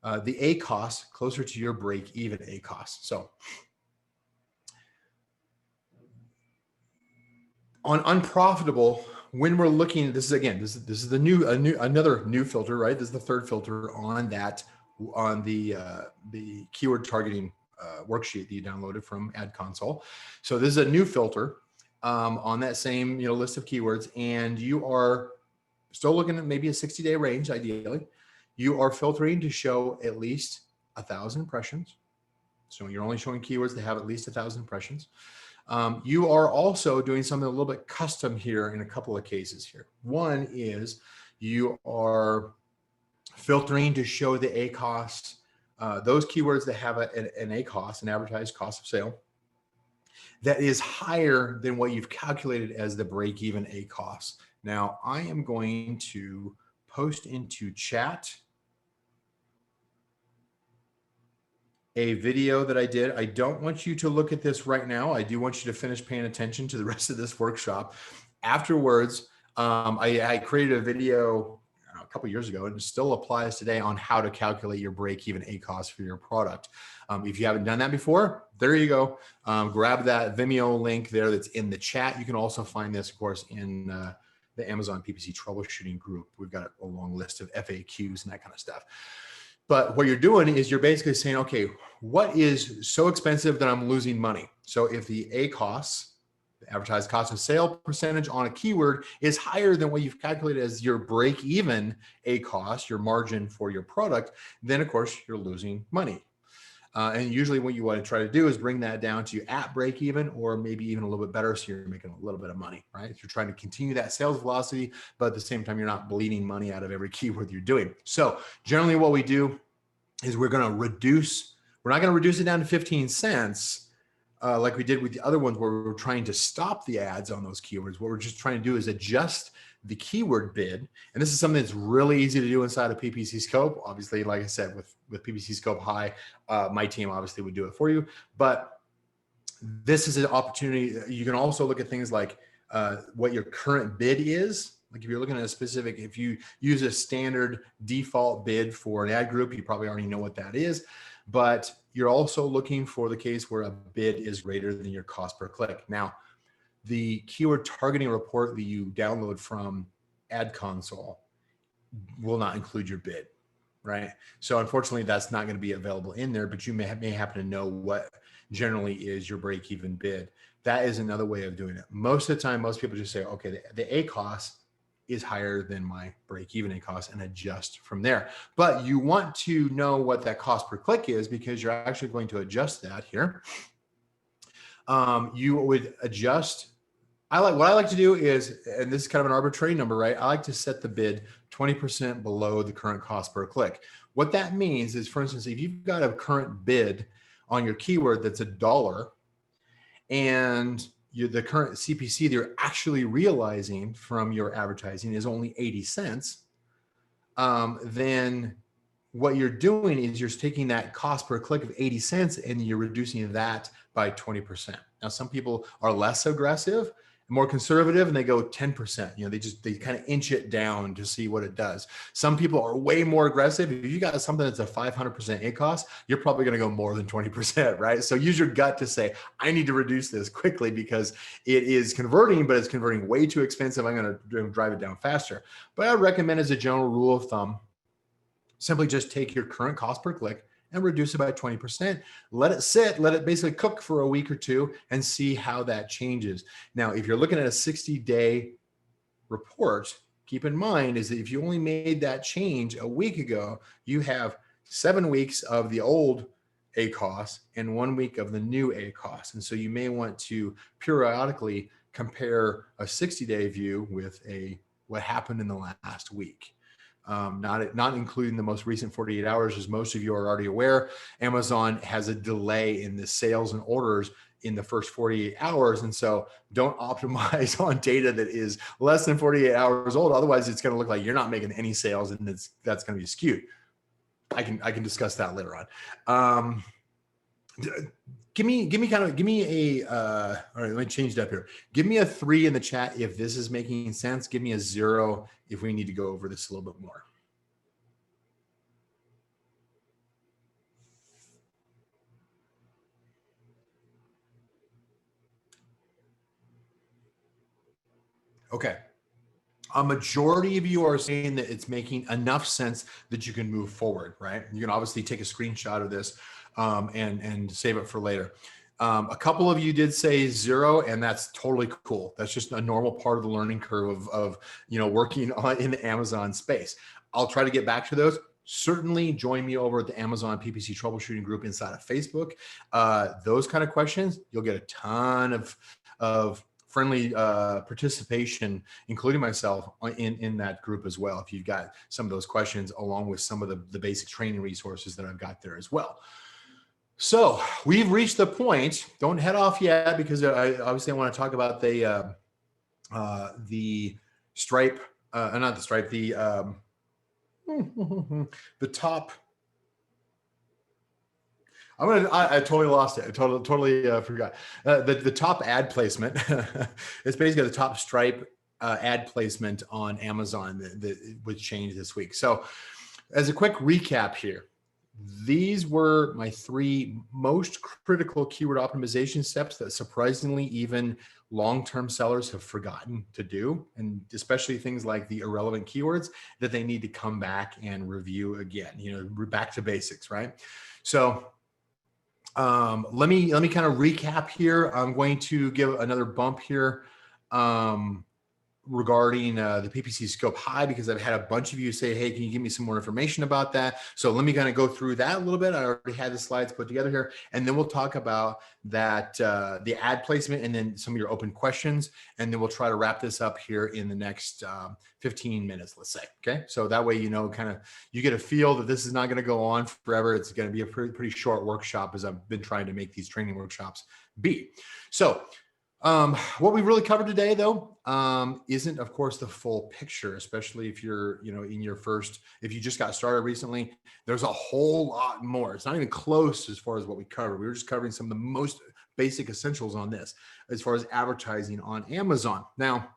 ACoS closer to your break-even ACoS. So on unprofitable, when we're looking, this is another new filter, right? This is the third filter on that, on the keyword targeting worksheet that you downloaded from Ad Console. So this is a new filter on that same list of keywords, and you are still looking at maybe a 60-day range. Ideally, you are filtering to show at least 1,000 impressions. So you're only showing keywords that have at least 1,000 impressions. You are also doing something a little bit custom here in a couple of cases here. One is you are filtering to show the ACoS, those keywords that have an ACoS, an advertised cost of sale, that is higher than what you've calculated as the break-even ACoS. Now, I am going to post into chat a video that I did. I don't want you to look at this right now. I do want you to finish paying attention to the rest of this workshop. Afterwards, I created a video a couple years ago, and it still applies today, on how to calculate your break-even ACoS for your product. If you haven't done that before, there you go. Grab that Vimeo link there that's in the chat. You can also find this, of course, in the Amazon PPC troubleshooting group. We've got a long list of FAQs and that kind of stuff. But what you're doing is you're basically saying, okay, what is so expensive that I'm losing money? So if the ACoS, the advertised cost of sale percentage on a keyword, is higher than what you've calculated as your break-even ACoS, your margin for your product, then of course you're losing money. And usually what you want to try to do is bring that down to at break even, or maybe even a little bit better, so you're making a little bit of money, right? If you're trying to continue that sales velocity, but at the same time, you're not bleeding money out of every keyword you're doing. So generally what we do is we're not going to reduce it down to 15 cents like we did with the other ones where we were trying to stop the ads on those keywords. What we're just trying to do is adjust the keyword bid. And this is something that's really easy to do inside of PPCSCOPE. Obviously, like I said, with PPCSCOPE High, my team obviously would do it for you. But this is an opportunity. You can also look at things like what your current bid is. Like if you're looking at a specific, if you use a standard default bid for an ad group, you probably already know what that is. But you're also looking for the case where a bid is greater than your cost per click. Now, the keyword targeting report that you download from Ad Console will not include your bid, right? So unfortunately, that's not going to be available in there, but you may happen to know what generally is your break-even bid. That is another way of doing it. Most of the time, most people just say, okay, the ACoS is higher than my break-even ACoS, and adjust from there. But you want to know what that cost per click is, because you're actually going to adjust that here. You would adjust. What I like to do is, and this is kind of an arbitrary number, right? I like to set the bid 20% below the current cost per click. What that means is, for instance, if you've got a current bid on your keyword that's $1, and the current CPC that you're actually realizing from your advertising is only 80 cents, then what you're doing is you're taking that cost per click of 80 cents and you're reducing that by 20%. Now, some people are less aggressive, more conservative, and they go 10%. They kind of inch it down to see what it does. Some people are way more aggressive. If you got something that's a 500% ACoS, you're probably going to go more than 20%, right? So use your gut to say, I need to reduce this quickly because it is converting, but it's converting way too expensive. I'm going to drive it down faster. But I recommend, as a general rule of thumb, simply just take your current cost per click and reduce it by 20%. Let it sit, let it basically cook for a week or two and see how that changes. Now, if you're looking at a 60-day report, keep in mind is that if you only made that change a week ago, you have 7 weeks of the old ACOS and 1 week of the new ACOS. And so you may want to periodically compare a 60-day view with what happened in the last week. Not including the most recent 48 hours, as most of you are already aware. Amazon has a delay in the sales and orders in the first 48 hours. And so don't optimize on data that is less than 48 hours old. Otherwise, it's going to look like you're not making any sales, and that's going to be skewed. I can discuss that later on. Give me a, all right, let me change it up here. Give me a 3 in the chat if this is making sense. Give me a 0 if we need to go over this a little bit more. Okay. A majority of you are saying that it's making enough sense that you can move forward, right? You can obviously take a screenshot of this and save it for later. A couple of you did say 0, and that's totally cool. That's just a normal part of the learning curve of working in the Amazon space. I'll try to get back to those. Certainly join me over at the Amazon PPC troubleshooting group inside of Facebook. Those kind of questions, you'll get a ton of friendly participation, including myself, in that group as well. If you've got some of those questions, along with some of the basic training resources that I've got there as well. So we've reached the point. Don't head off yet, because I obviously want to talk about the Stripe, not the Stripe, the top. I totally lost it. I totally forgot. The top ad placement. It's basically the top Stripe ad placement on Amazon that was changed this week. So as a quick recap here, these were my 3 most critical keyword optimization steps that surprisingly even long-term sellers have forgotten to do, and especially things like the irrelevant keywords that they need to come back and review again. We're back to basics, right? So let me kind of recap here. I'm going to give another bump here regarding the PPCSCOPE High, because I've had a bunch of you say, hey, can you give me some more information about that? So let me kind of go through that a little bit. I already had the slides put together here, and then we'll talk about that, the ad placement, and then some of your open questions. And then we'll try to wrap this up here in the next 15 minutes, let's say. Okay. So that way, kind of, you get a feel that this is not going to go on forever. It's going to be a pretty short workshop, as I've been trying to make these training workshops be. So what we really covered today, though, isn't, of course, the full picture, especially if you're, if you just got started recently. There's a whole lot more. It's not even close as far as what we covered. We were just covering some of the most basic essentials on this, as far as advertising on Amazon. Now,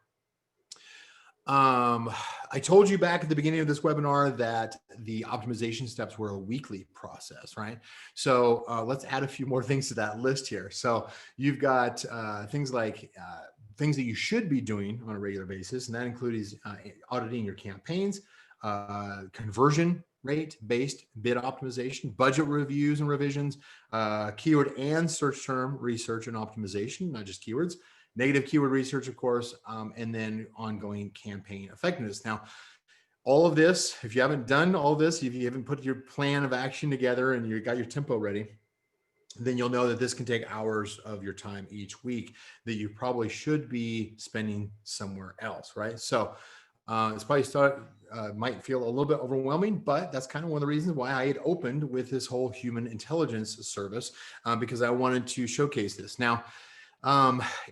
I told you back at the beginning of this webinar that the optimization steps were a weekly process, right? So let's add a few more things to that list here. So you've got things like things that you should be doing on a regular basis, and that includes auditing your campaigns, conversion rate-based bid optimization, budget reviews and revisions, keyword and search term research and optimization, not just keywords, negative keyword research, of course, and then ongoing campaign effectiveness. Now, all of this, if you haven't done all this, if you haven't put your plan of action together and you got your tempo ready, then you'll know that this can take hours of your time each week that you probably should be spending somewhere else, right? So it's probably might feel a little bit overwhelming, but that's kind of one of the reasons why I had opened with this whole human intelligence service, because I wanted to showcase this. Now,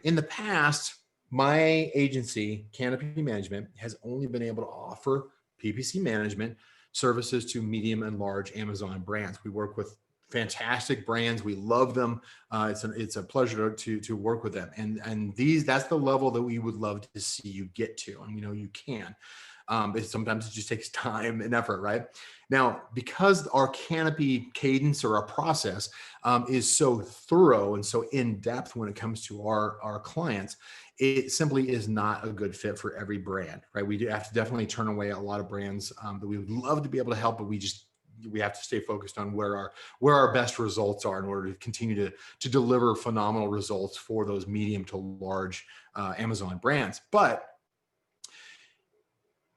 in the past, my agency, Canopy Management, has only been able to offer PPC management services to medium and large Amazon brands. We work with fantastic brands. We love them. It's a pleasure to work with them. And that's the level that we would love to see you get to. And you can. But sometimes it just takes time and effort, right? Now, because our Canopy cadence or our process is so thorough and so in-depth when it comes to our clients, it simply is not a good fit for every brand, right? We do have to definitely turn away a lot of brands that we would love to be able to help, but we just we have to stay focused on where our best results are in order to continue to deliver phenomenal results for those medium to large Amazon brands. But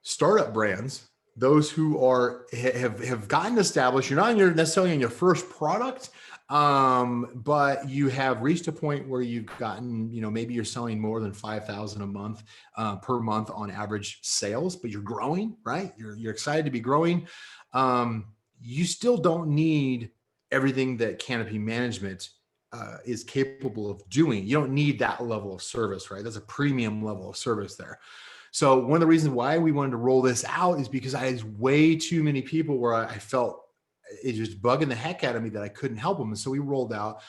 startup brands, those who have gotten established, you're not necessarily in your first product, but you have reached a point where you've gotten, maybe you're selling more than 5,000 a month per month on average sales, but you're growing, right? You're excited to be growing. You still don't need everything that Canopy Management is capable of doing. You don't need that level of service, right? That's a premium level of service there. So one of the reasons why we wanted to roll this out is because I had way too many people where I felt it just bugging the heck out of me that I couldn't help them. And so we rolled out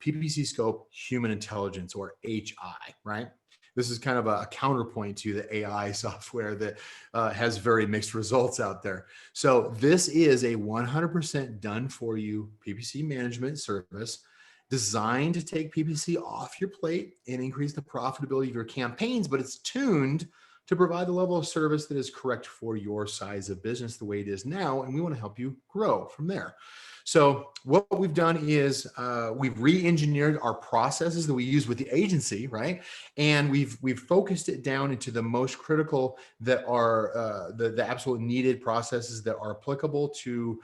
PPCSCOPE Human Intelligence, or HI, right? This is kind of a counterpoint to the AI software that has very mixed results out there. So this is a 100% done for you PPC management service designed to take PPC off your plate and increase the profitability of your campaigns, but it's tuned to provide the level of service that is correct for your size of business the way it is now. And we want to help you grow from there. So what we've done is we've re-engineered our processes that we use with the agency, right? And we've focused it down into the most critical that are the absolute needed processes that are applicable to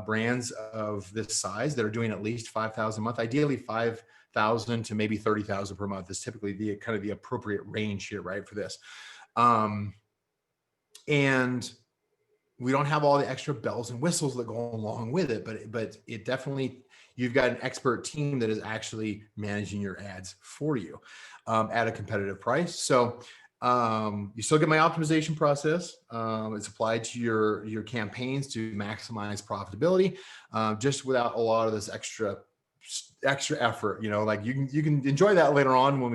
brands of this size that are doing at least 5,000 a month, ideally 5,000 to maybe 30,000 per month is typically the kind of the appropriate range here, right, for this. And we don't have all the extra bells and whistles that go along with it, but it definitely, you've got an expert team that is actually managing your ads for you at a competitive price. So you still get my optimization process. It's applied to your campaigns to maximize profitability, just without a lot of this extra effort, like you can enjoy that later on when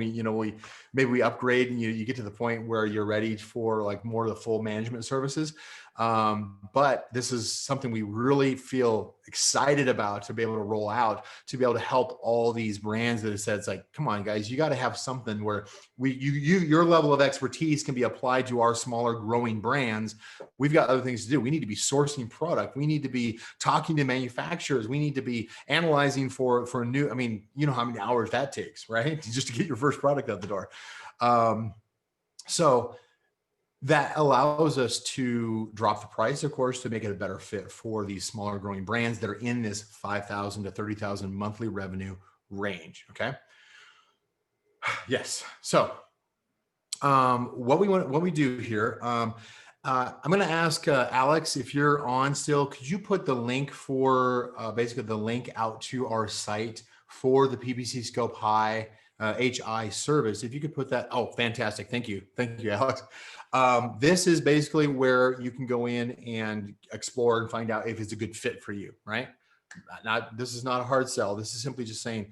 maybe we upgrade and you get to the point where you're ready for like more of the full management services. But this is something we really feel excited about to be able to roll out, to be able to help all these brands that have said, it's like, come on guys, you got to have something where your level of expertise can be applied to our smaller growing brands. We've got other things to do. We need to be sourcing product. We need to be talking to manufacturers. We need to be analyzing for a new, you know how many hours that takes, right? Just to get your first product out the door. So that allows us to drop the price, of course, to make it a better fit for these smaller growing brands that are in this 5,000 to 30,000 monthly revenue range. Okay. Yes. So what we do here, I'm going to ask Alex, if you're on still, could you put the link for basically the link out to our site for the PPCSCOPE HI service? If you could put that. Oh, fantastic. Thank you. Thank you, Alex. This is basically where you can go in and explore and find out if it's a good fit for you, right? This is not a hard sell. This is simply just saying,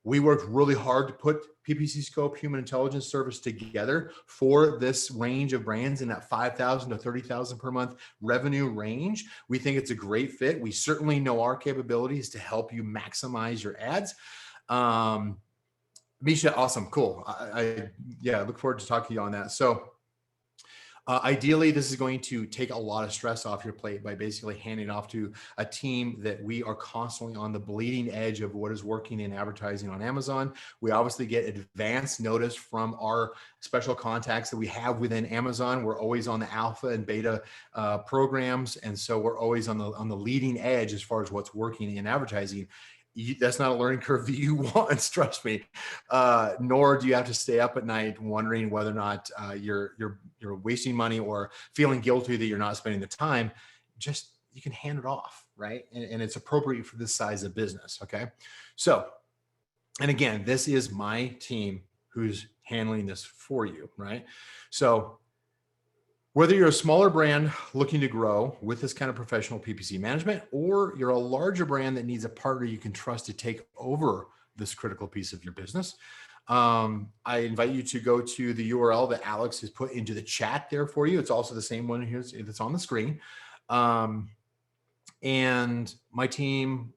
we worked really hard to put PPCSCOPE Human Intelligence Service together for this range of brands in that 5,000 to 30,000 per month revenue range. We think it's a great fit. We certainly know our capabilities to help you maximize your ads. Misha, awesome, cool. I look forward to talking to you on that. So ideally, this is going to take a lot of stress off your plate by basically handing it off to a team that we are constantly on the bleeding edge of what is working in advertising on Amazon. We obviously get advance notice from our special contacts that we have within Amazon. We're always on the alpha and beta programs. And so we're always on the leading edge as far as what's working in advertising. That's not a learning curve that you want, trust me. Nor do you have to stay up at night wondering whether or not you're wasting money or feeling guilty that you're not spending the time. Just, you can hand it off, right? And it's appropriate for this size of business, okay? So, and again, this is my team who's handling this for you, right? So whether you're a smaller brand looking to grow with this kind of professional PPC management, or you're a larger brand that needs a partner you can trust to take over this critical piece of your business, I invite you to go to the URL that Alex has put into the chat there for you. It's also the same one here that's on the screen. And my team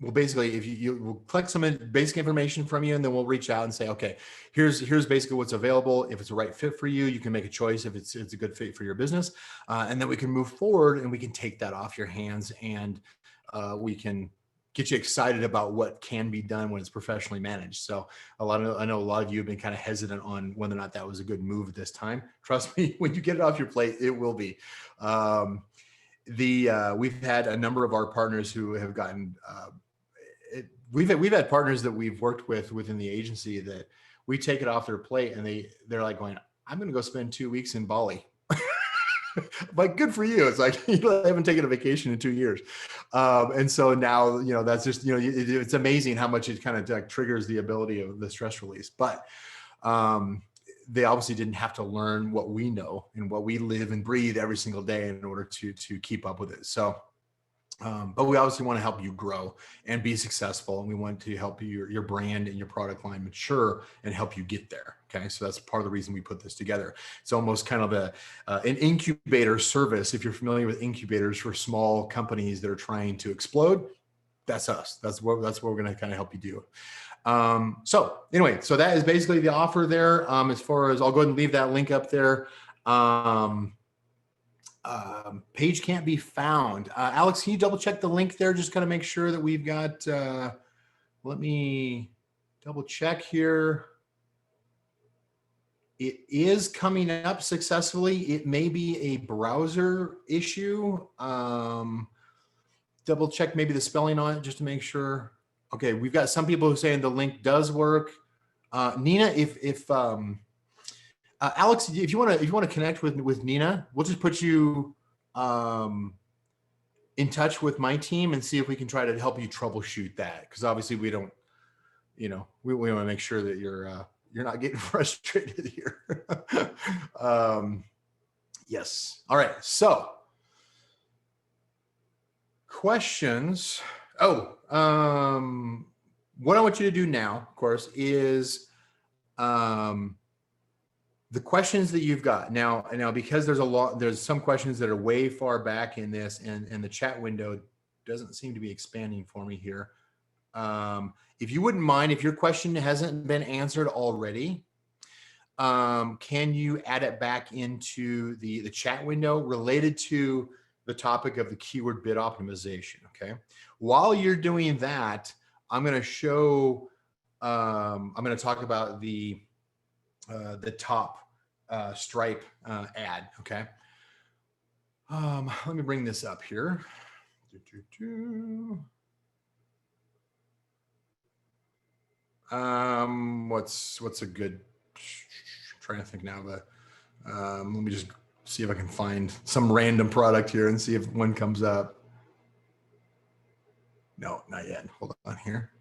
we'll basically, if we'll collect some basic information from you, and then we'll reach out and say, okay, here's basically what's available. If it's a right fit for you, you can make a choice if it's a good fit for your business. And then we can move forward and we can take that off your hands, and we can get you excited about what can be done when it's professionally managed. So I know a lot of you have been kind of hesitant on whether or not that was a good move at this time. Trust me, when you get it off your plate, it will be. We've had a number of our partners who have gotten, we've had partners that we've worked with within the agency that we take it off their plate, and they're like going, I'm going to go spend 2 weeks in Bali. Like, good for you. It's like, you haven't taken a vacation in 2 years. And so now, that's just, it's amazing how much it kind of like triggers the ability of the stress release. But they obviously didn't have to learn what we know and what we live and breathe every single day in order to keep up with it. So, but we obviously want to help you grow and be successful. And we want to help your brand and your product line mature and help you get there. Okay. So that's part of the reason we put this together. It's almost kind of an incubator service. If you're familiar with incubators for small companies that are trying to explode, that's us. That's what we're going to kind of help you do. So anyway, so that is basically the offer there. As far as, I'll go ahead and leave that link up there. Page can't be found. Alex, can you double check the link there? Just kind of make sure that we've got, let me double check here. It is coming up successfully. It may be a browser issue. Double check maybe the spelling on it just to make sure. Okay, we've got some people who are saying the link does work. Nina, if Alex, if you want to connect with Nina, we'll just put you in touch with my team and see if we can try to help you troubleshoot that. Because obviously we don't, we want to make sure that you're not getting frustrated here. Yes. All right. So questions. What I want you to do now, of course, is the questions that you've got now, because there's some questions that are way far back in this, and the chat window doesn't seem to be expanding for me here. If you wouldn't mind, if your question hasn't been answered already, can you add it back into the chat window related to the topic of the keyword bid optimization? Okay. While you're doing that, I'm going to show, I'm going to talk about the top Stripe ad. Okay. Let me bring this up here. What's a good, I'm trying to think now, but let me just see if I can find some random product here and see if one comes up. No, not yet. Hold on here.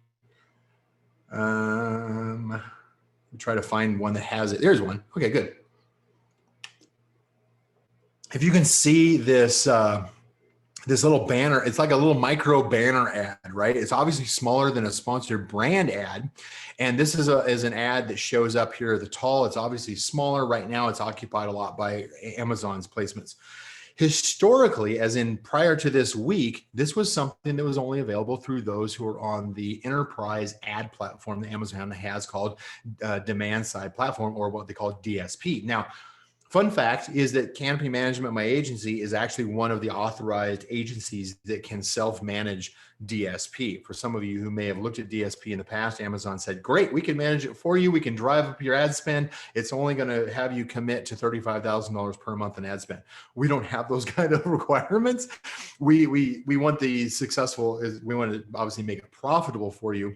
Try to find one that has it. There's one. Okay, good. If you can see this, this little banner, it's like a little micro banner ad, right? It's obviously smaller than a sponsored brand ad. And this is an ad that shows up here at the tall. It's obviously smaller right now. It's occupied a lot by Amazon's placements. Historically, as in prior to this week, this was something that was only available through those who are on the enterprise ad platform that Amazon has called demand side platform, or what they call DSP. Now, fun fact is that Canopy Management, my agency, is actually one of the authorized agencies that can self-manage DSP. For some of you who may have looked at DSP in the past, Amazon said, great, we can manage it for you. We can drive up your ad spend. It's only going to have you commit to $35,000 per month in ad spend. We don't have those kind of requirements. We want the successful, we want to obviously make it profitable for you,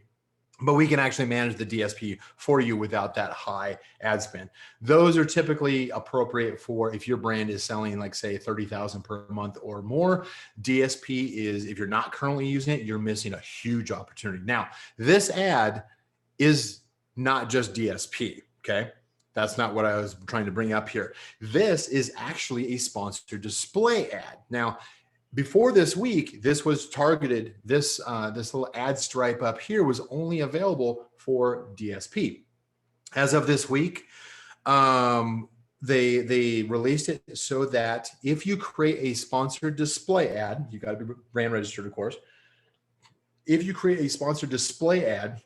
but we can actually manage the DSP for you without that high ad spend. Those are typically appropriate for if your brand is selling, like, say, 30,000 per month or more. DSP is, if you're not currently using it, you're missing a huge opportunity. Now, this ad is not just DSP, okay? That's not what I was trying to bring up here. This is actually a sponsored display ad. Now, before this week, this was targeted, this little ad stripe up here was only available for DSP. As of this week, they released it so that if you create a sponsored display ad, you got to be brand registered, of course. if you create a sponsored display ad,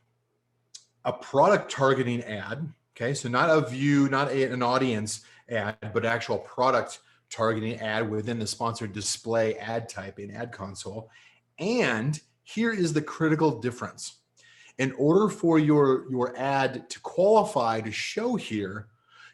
a product targeting ad, okay, so not a view, not an audience ad, but actual product targeting ad within the sponsored display ad type in Ad Console. And here is the critical difference. In order for your ad to qualify to show here,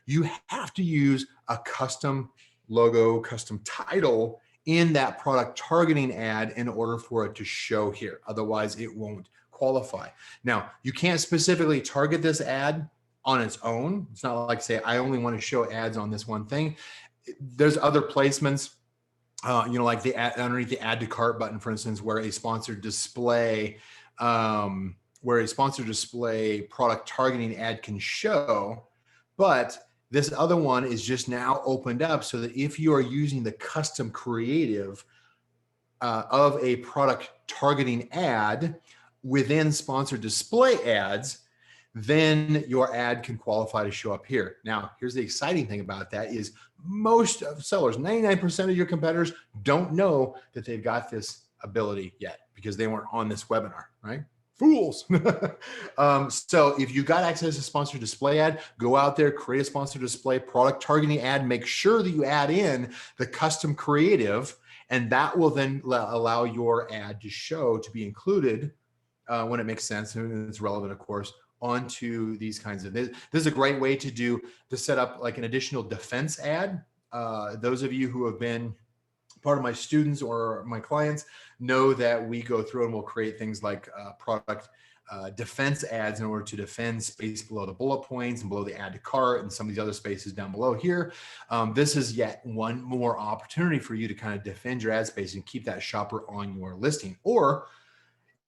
you have to use a custom logo, custom title in that product targeting ad in order for it to show here. Otherwise, it won't qualify. Now, you can't specifically target this ad on its own. It's not like, say, I only want to show ads on this one thing. There's other placements, like the ad, underneath the add to cart button, for instance, where a sponsored display product targeting ad can show. But this other one is just now opened up so that if you are using the custom creative of a product targeting ad within sponsored display ads, then your ad can qualify to show up here. Now, here's the exciting thing about that is most sellers, 99% of your competitors don't know that they've got this ability yet because they weren't on this webinar, right? Fools. So if you got access to sponsored display ad, go out there, create a sponsored display product targeting ad, make sure that you add in the custom creative, and that will then allow your ad to show, to be included when it makes sense and it's relevant, of course, onto these kinds of, this is a great way to set up like an additional defense ad. Those of you who have been part of my students or my clients know that we go through and we'll create things like product defense ads in order to defend space below the bullet points and below the add to cart and some of these other spaces down below here. This is yet one more opportunity for you to kind of defend your ad space and keep that shopper on your listing. Or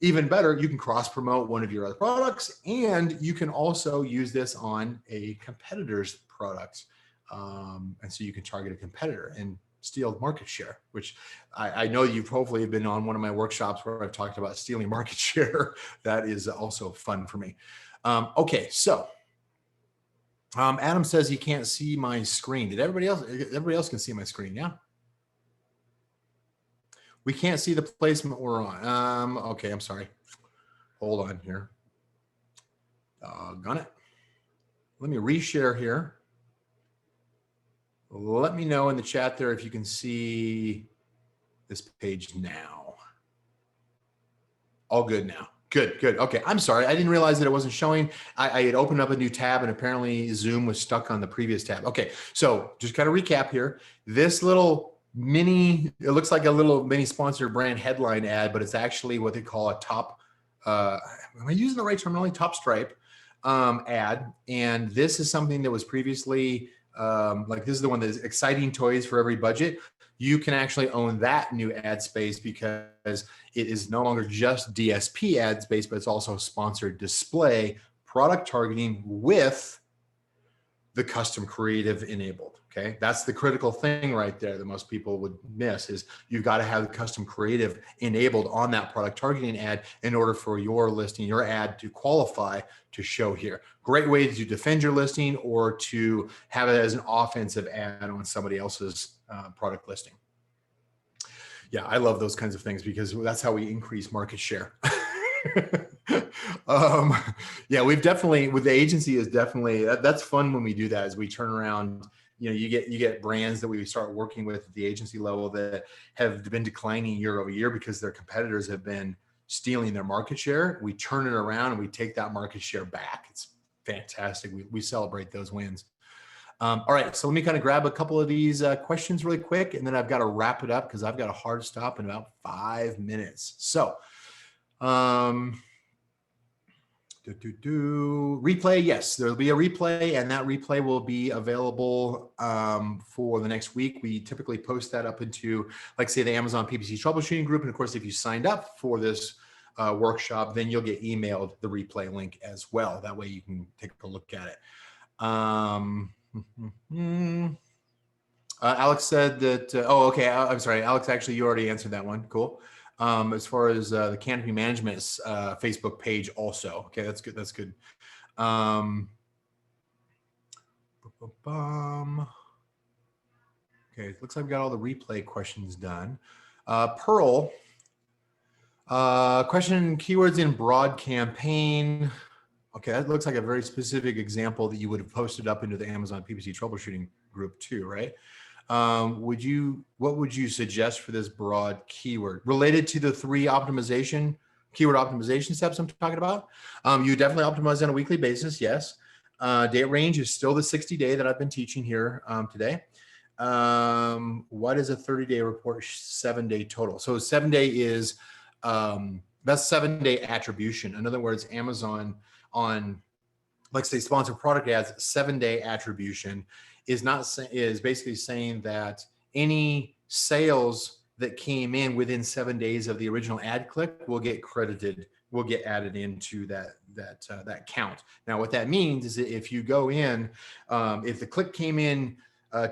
even better, you can cross promote one of your other products, and you can also use this on a competitor's product. And so you can target a competitor and steal market share, which I know you've hopefully been on one of my workshops where I've talked about stealing market share. That is also fun for me. Okay, so Adam says he can't see my screen. Did everybody else can see my screen? Yeah. We can't see the placement we're on. Okay, I'm sorry. Hold on here. Got it. Let me reshare here. Let me know in the chat there if you can see this page now. All good now. Good, good. Okay, I'm sorry. I didn't realize that it wasn't showing. I had opened up a new tab and apparently Zoom was stuck on the previous tab. Okay, so just kind of recap here. This little mini, it looks like a little mini sponsored brand headline ad, but it's actually what they call a top, am I using the right terminology? Top stripe ad. And this is something that was previously, like this is the one that's exciting toys for every budget. You can actually own that new ad space because it is no longer just DSP ad space, but it's also sponsored display product targeting with the custom creative enabled. Okay, that's the critical thing right there that most people would miss is you've got to have the custom creative enabled on that product targeting ad in order for your listing, your ad to qualify to show here. Great way to defend your listing or to have it as an offensive ad on somebody else's product listing. Yeah, I love those kinds of things because that's how we increase market share. Yeah, we've definitely, with the agency is definitely, that's fun when we do that as we turn around, you get brands that we start working with at the agency level that have been declining year over year because their competitors have been stealing their market share. We turn it around and we take that market share back. It's fantastic. We celebrate those wins. All right, so let me kind of grab a couple of these questions really quick, and then I've got to wrap it up because I've got a hard stop in about 5 minutes. So, replay, yes, there'll be a replay, and that replay will be available for the next week. We typically post that up into, like, say, the Amazon PPC troubleshooting group, and of course, if you signed up for this workshop, then you'll get emailed the replay link as well. That way, you can take a look at it. Alex said that, oh, okay. I'm sorry, Alex, actually, you already answered that one. Cool. As far as the Canopy Management's Facebook page also. Okay, that's good. That's good. Okay, it looks like we got all the replay questions done. Pearl Question, keywords in broad campaign. Okay, that looks like a very specific example that you would have posted up into the Amazon PPC troubleshooting group too, right? What would you suggest for this broad keyword related to the 3 keyword optimization steps I'm talking about? You definitely optimize on a weekly basis. Yes. Date range is still the 60-day that I've been teaching here today. What is a 30-day report? 7-day total. So 7-day is that's 7-day attribution. In other words, Amazon on, like say, sponsored product ads, 7-day attribution is basically saying that any sales that came in within 7 days of the original ad click will get credited, will get added into that count. Now, what that means is that if you go in, if the click came in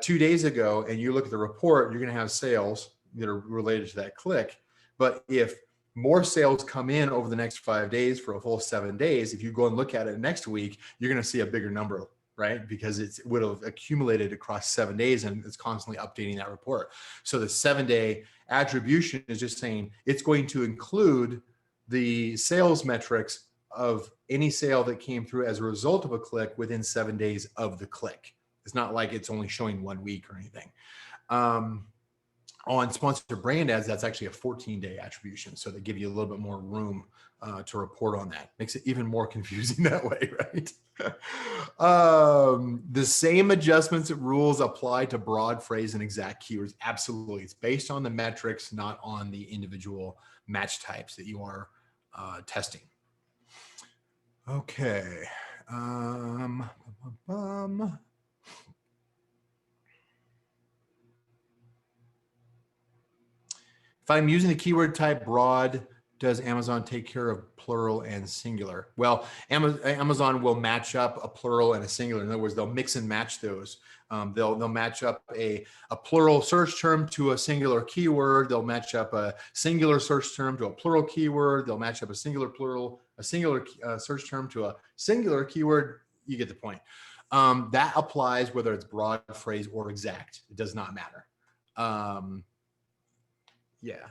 2 days ago and you look at the report, you're going to have sales that are related to that click. But if more sales come in over the next 5 days for a full 7 days, if you go and look at it next week, you're going to see a bigger number, right? Because it would have accumulated across 7 days and it's constantly updating that report. So the 7-day attribution is just saying it's going to include the sales metrics of any sale that came through as a result of a click within 7 days of the click. It's not like it's only showing 1 week or anything. On sponsored brand ads, that's actually a 14-day attribution. So they give you a little bit more room to report on that. Makes it even more confusing that way, right? The same adjustments and rules apply to broad phrase and exact keywords. Absolutely. It's based on the metrics, not on the individual match types that you are testing. Okay. If I'm using the keyword type broad, does Amazon take care of plural and singular? Well, Amazon will match up a plural and a singular. In other words, they'll mix and match those. They'll match up a plural search term to a singular keyword. They'll match up a singular search term to a plural keyword. They'll match up a singular search term to a singular keyword. You get the point. That applies whether it's broad, phrase, or exact. It does not matter. Yeah.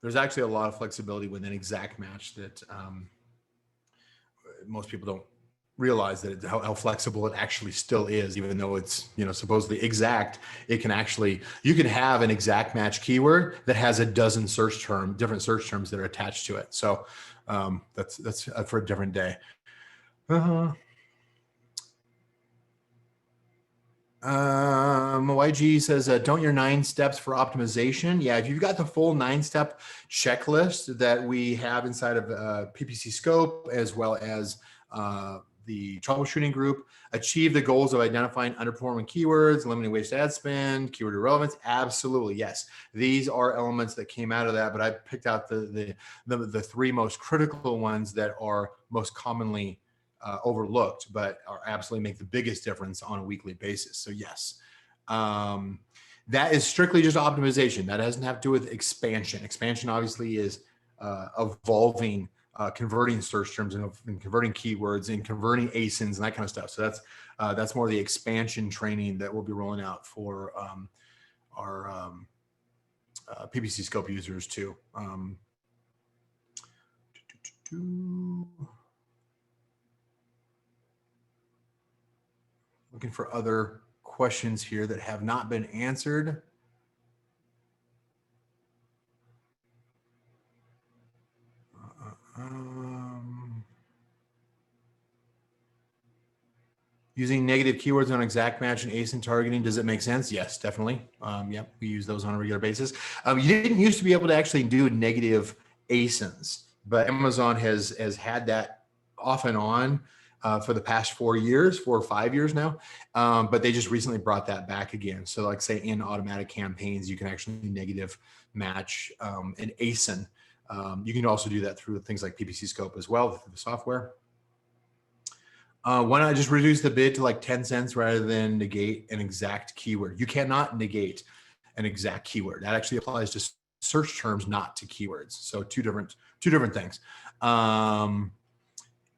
There's actually a lot of flexibility with an exact match that most people don't realize that how flexible it actually still is, even though it's, supposedly exact. It can actually, you can have an exact match keyword that has a dozen different search terms that are attached to it. So that's for a different day. YG says, don't your 9 steps for optimization. Yeah, if you've got the full 9-step checklist that we have inside of PPCSCOPE, as well as the troubleshooting group, achieve the goals of identifying underperforming keywords, eliminating wasted ad spend, keyword irrelevance. Absolutely, yes. These are elements that came out of that, but I picked out the 3 most critical ones that are most commonly overlooked, but are absolutely make the biggest difference on a weekly basis. So yes, that is strictly just optimization. That doesn't have to do with expansion. Expansion obviously is evolving, converting search terms and converting keywords and converting ASINs and that kind of stuff. So that's more the expansion training that we'll be rolling out for our PPCSCOPE users too. Looking for other questions here that have not been answered. Using negative keywords on exact match and ASIN targeting, does it make sense? Yes, definitely. Yep, we use those on a regular basis. You didn't used to be able to actually do negative ASINs, but Amazon has had that off and on for the past 4 or 5 years now. But they just recently brought that back again. So like say in automatic campaigns, you can actually negative match an ASIN. You can also do that through things like PPCSCOPE as well, through the software. Why not just reduce the bid to like 10 cents rather than negate an exact keyword? You cannot negate an exact keyword. That actually applies to search terms, not to keywords. So two different things.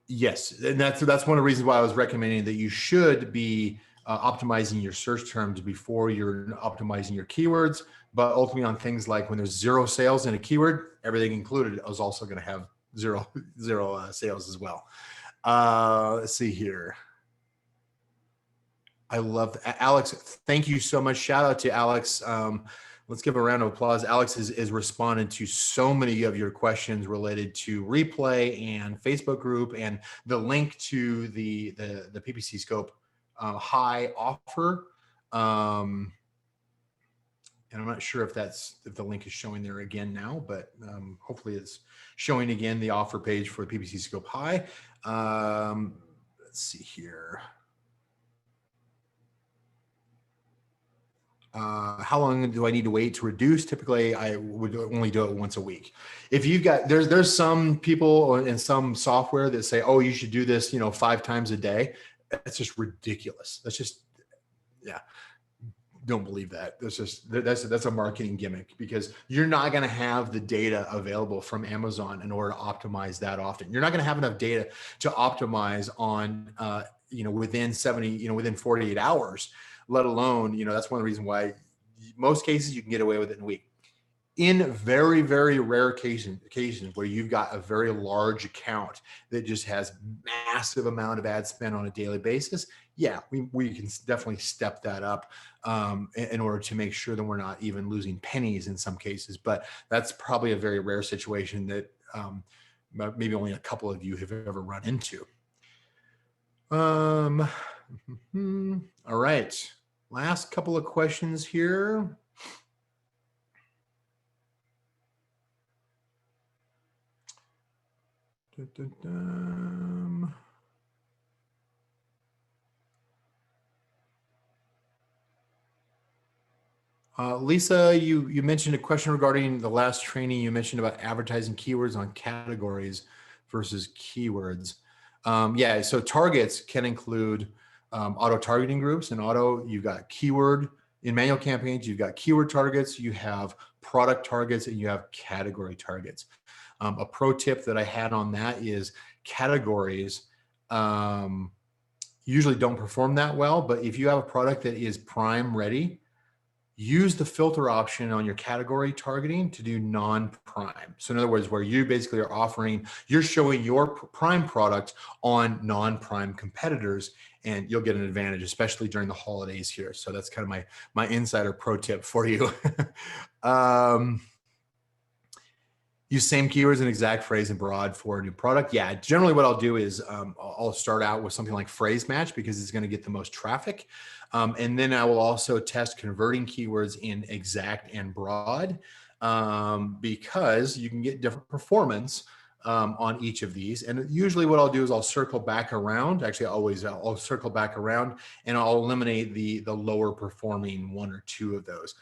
Yes, and that's one of the reasons why I was recommending that you should be optimizing your search terms before you're optimizing your keywords. But ultimately on things like when there's 0 sales in a keyword, everything included is also going to have zero sales as well. Let's see here. I love Alex. Thank you so much. Shout out to Alex. Let's give a round of applause. Alex is responded to so many of your questions related to replay and Facebook group and the link to the PPCSCOPE high offer. And I'm not sure if the link is showing there again now, but hopefully it's showing again the offer page for PPCSCOPE high. Let's see here. How long do I need to wait to reduce? Typically, I would only do it once a week. If you've got, there's some people in some software that say, oh, you should do this, 5 times a day. That's just ridiculous. That's just, yeah. Don't believe that. That's a marketing gimmick, because you're not going to have the data available from Amazon in order to optimize that often. You're not going to have enough data to optimize on, within 48 hours, let alone, that's one of the reasons why most cases you can get away with it in a week. In very, very rare occasions where you've got a very large account that just has massive amount of ad spend on a daily basis, yeah, we can definitely step that up in order to make sure that we're not even losing pennies in some cases. But that's probably a very rare situation that maybe only a couple of you have ever run into. All right, last couple of questions here. Lisa, you mentioned a question regarding the last training. You mentioned about advertising keywords on categories versus keywords. Yeah, so targets can include auto targeting groups. In auto, you've got keyword. In manual campaigns, you've got keyword targets, you have product targets, and you have category targets. A pro tip that I had on that is categories usually don't perform that well, but if you have a product that is prime ready, use the filter option on your category targeting to do non-prime. So in other words, where you basically are you're showing your prime product on non-prime competitors, and you'll get an advantage, especially during the holidays here. So that's kind of my insider pro tip for you. Use same keywords and exact phrase and broad for a new product. Yeah, generally what I'll do is I'll start out with something like phrase match, because it's going to get the most traffic. And then I will also test converting keywords in exact and broad, because you can get different performance on each of these. And usually what I'll do is I'll circle back around. Actually, I'll circle back around and I'll eliminate the lower performing 1 or 2 of those.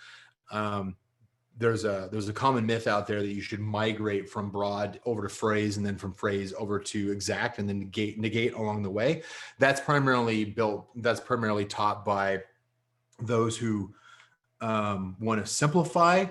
There's a common myth out there that you should migrate from broad over to phrase and then from phrase over to exact and then negate along the way. That's primarily taught by those who want to simplify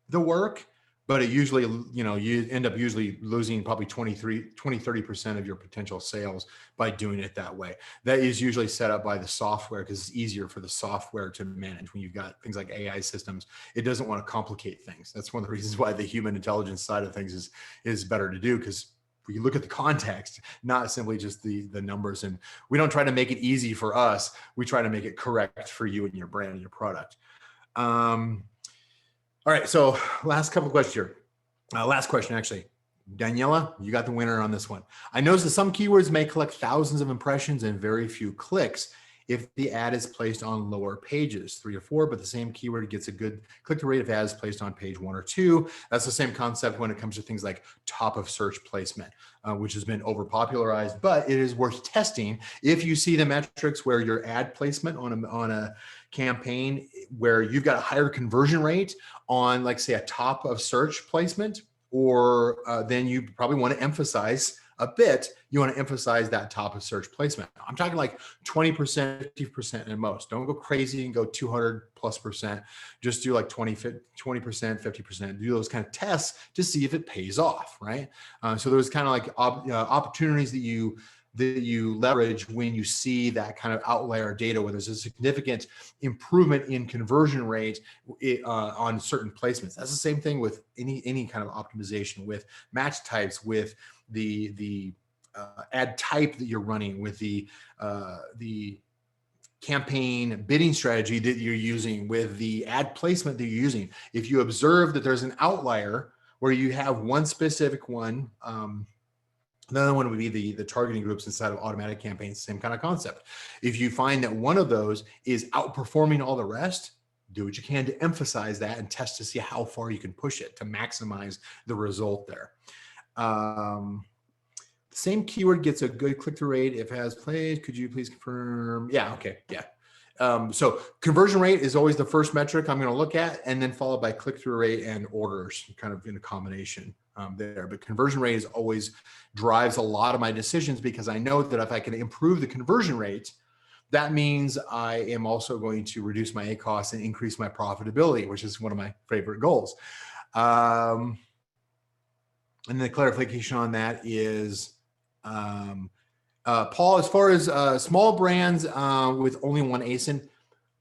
the work, but it usually, you end up usually losing probably 20-30% of your potential sales by doing it that way. That is usually set up by the software, because it's easier for the software to manage when you've got things like AI systems. It doesn't want to complicate things. That's one of the reasons why the human intelligence side of things is better to do, because we look at the context, not simply just the numbers. And we don't try to make it easy for us. We try to make it correct for you and your brand and your product. All right, so last couple of questions here. Last question, actually. Daniela, you got the winner on this one. I noticed that some keywords may collect thousands of impressions and very few clicks if the ad is placed on lower pages, 3 or 4, but the same keyword gets a good click-through rate if ad is placed on page 1 or 2. That's the same concept when it comes to things like top of search placement, which has been overpopularized, but it is worth testing. If you see the metrics where your ad placement on a campaign where you've got a higher conversion rate on, like, say, a top of search placement, or then you probably want to emphasize that top of search placement. I'm talking like 20%, 50% at most. Don't go crazy and go 200+%. Just do like 20%, 50%. Do those kind of tests to see if it pays off, right? So there's kind of like opportunities that you leverage when you see that kind of outlier data where there's a significant improvement in conversion rate on certain placements. That's the same thing with any kind of optimization, with match types, with the ad type that you're running, with the campaign bidding strategy that you're using, with the ad placement that you're using. If you observe that there's an outlier where you have one specific one, the other one would be the targeting groups inside of automatic campaigns, same kind of concept. If you find that one of those is outperforming all the rest, do what you can to emphasize that and test to see how far you can push it to maximize the result there. Same keyword gets a good click-through rate if it has played. Could you please confirm? Yeah, okay, yeah. So conversion rate is always the first metric I'm going to look at, and then followed by click-through rate and orders, kind of in a combination there. But conversion rate is always drives a lot of my decisions, because I know that if I can improve the conversion rate, that means I am also going to reduce my ACoS and increase my profitability, which is one of my favorite goals. And the clarification on that is, Paul, as far as small brands with only one ASIN,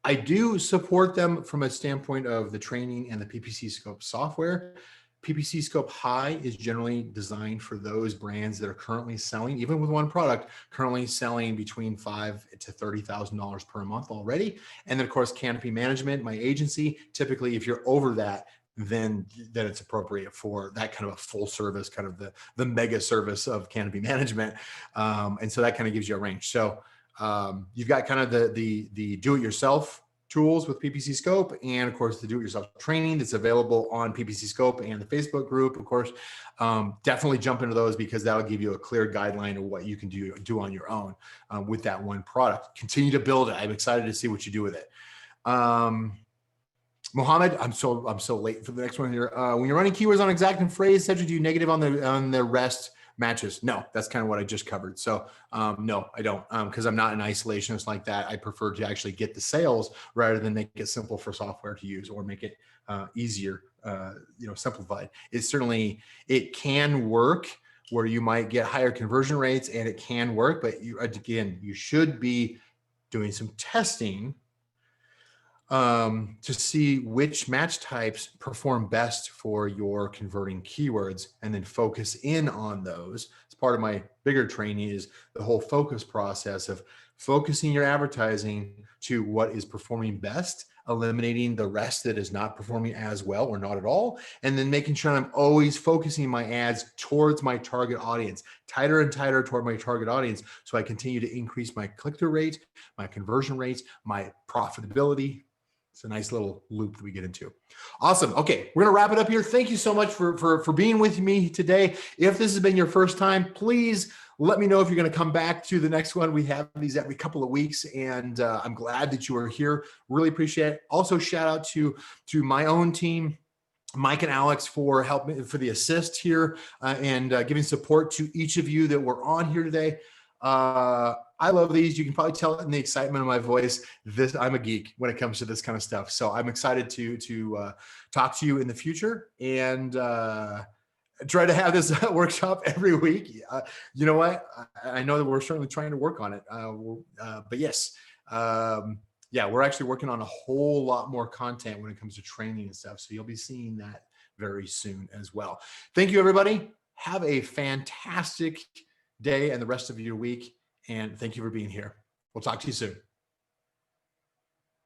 I do support them from a standpoint of the training and the PPCSCOPE software. PPCSCOPE High is generally designed for those brands that are currently selling, even with one product, currently selling between $5,000 to $30,000 per month already. And then of course, Canopy Management, my agency, typically if you're over that, then it's appropriate for that kind of a full service, kind of the mega service of Canopy Management. And so that kind of gives you a range. So you've got kind of the do-it-yourself tools with PPCSCOPE, and of course the do-it-yourself training that's available on PPCSCOPE and the Facebook group. Of course, definitely jump into those, because that'll give you a clear guideline of what you can do on your own with that one product. Continue to build it. I'm excited to see what you do with it. Mohammed, I'm so late for the next one here. When you're running keywords on exact and phrase, do you negative on the rest matches? No, that's kind of what I just covered. So no, I don't, because I'm not an isolationist like that. I prefer to actually get the sales rather than make it simple for software to use, or make it easier, simplified. It can work where you might get higher conversion rates, and it can work, but you should be doing some testing to see which match types perform best for your converting keywords, and then focus in on those. As part of my bigger training is the whole focus process of focusing your advertising to what is performing best, eliminating the rest that is not performing as well or not at all, and then making sure I'm always focusing my ads towards my target audience, tighter and tighter toward my target audience, so I continue to increase my click-through rate, my conversion rates, my profitability. It's a nice little loop that we get into. Awesome. Okay, we're going to wrap it up here. Thank you so much for being with me today. If this has been your first time, please let me know if you're going to come back to the next one. We have these every couple of weeks, and I'm glad that you are here. Really appreciate it. Also, shout out to my own team, Mike and Alex, for helping, for the assist here, and giving support to each of you that were on here today. I love these. You can probably tell it in the excitement of my voice. I'm a geek when it comes to this kind of stuff. So I'm excited to talk to you in the future, and try to have this workshop every week. You know what? I know that we're certainly trying to work on it. But yes, yeah, we're actually working on a whole lot more content when it comes to training and stuff. So you'll be seeing that very soon as well. Thank you, everybody. Have a fantastic day and the rest of your week. And thank you for being here. We'll talk to you soon.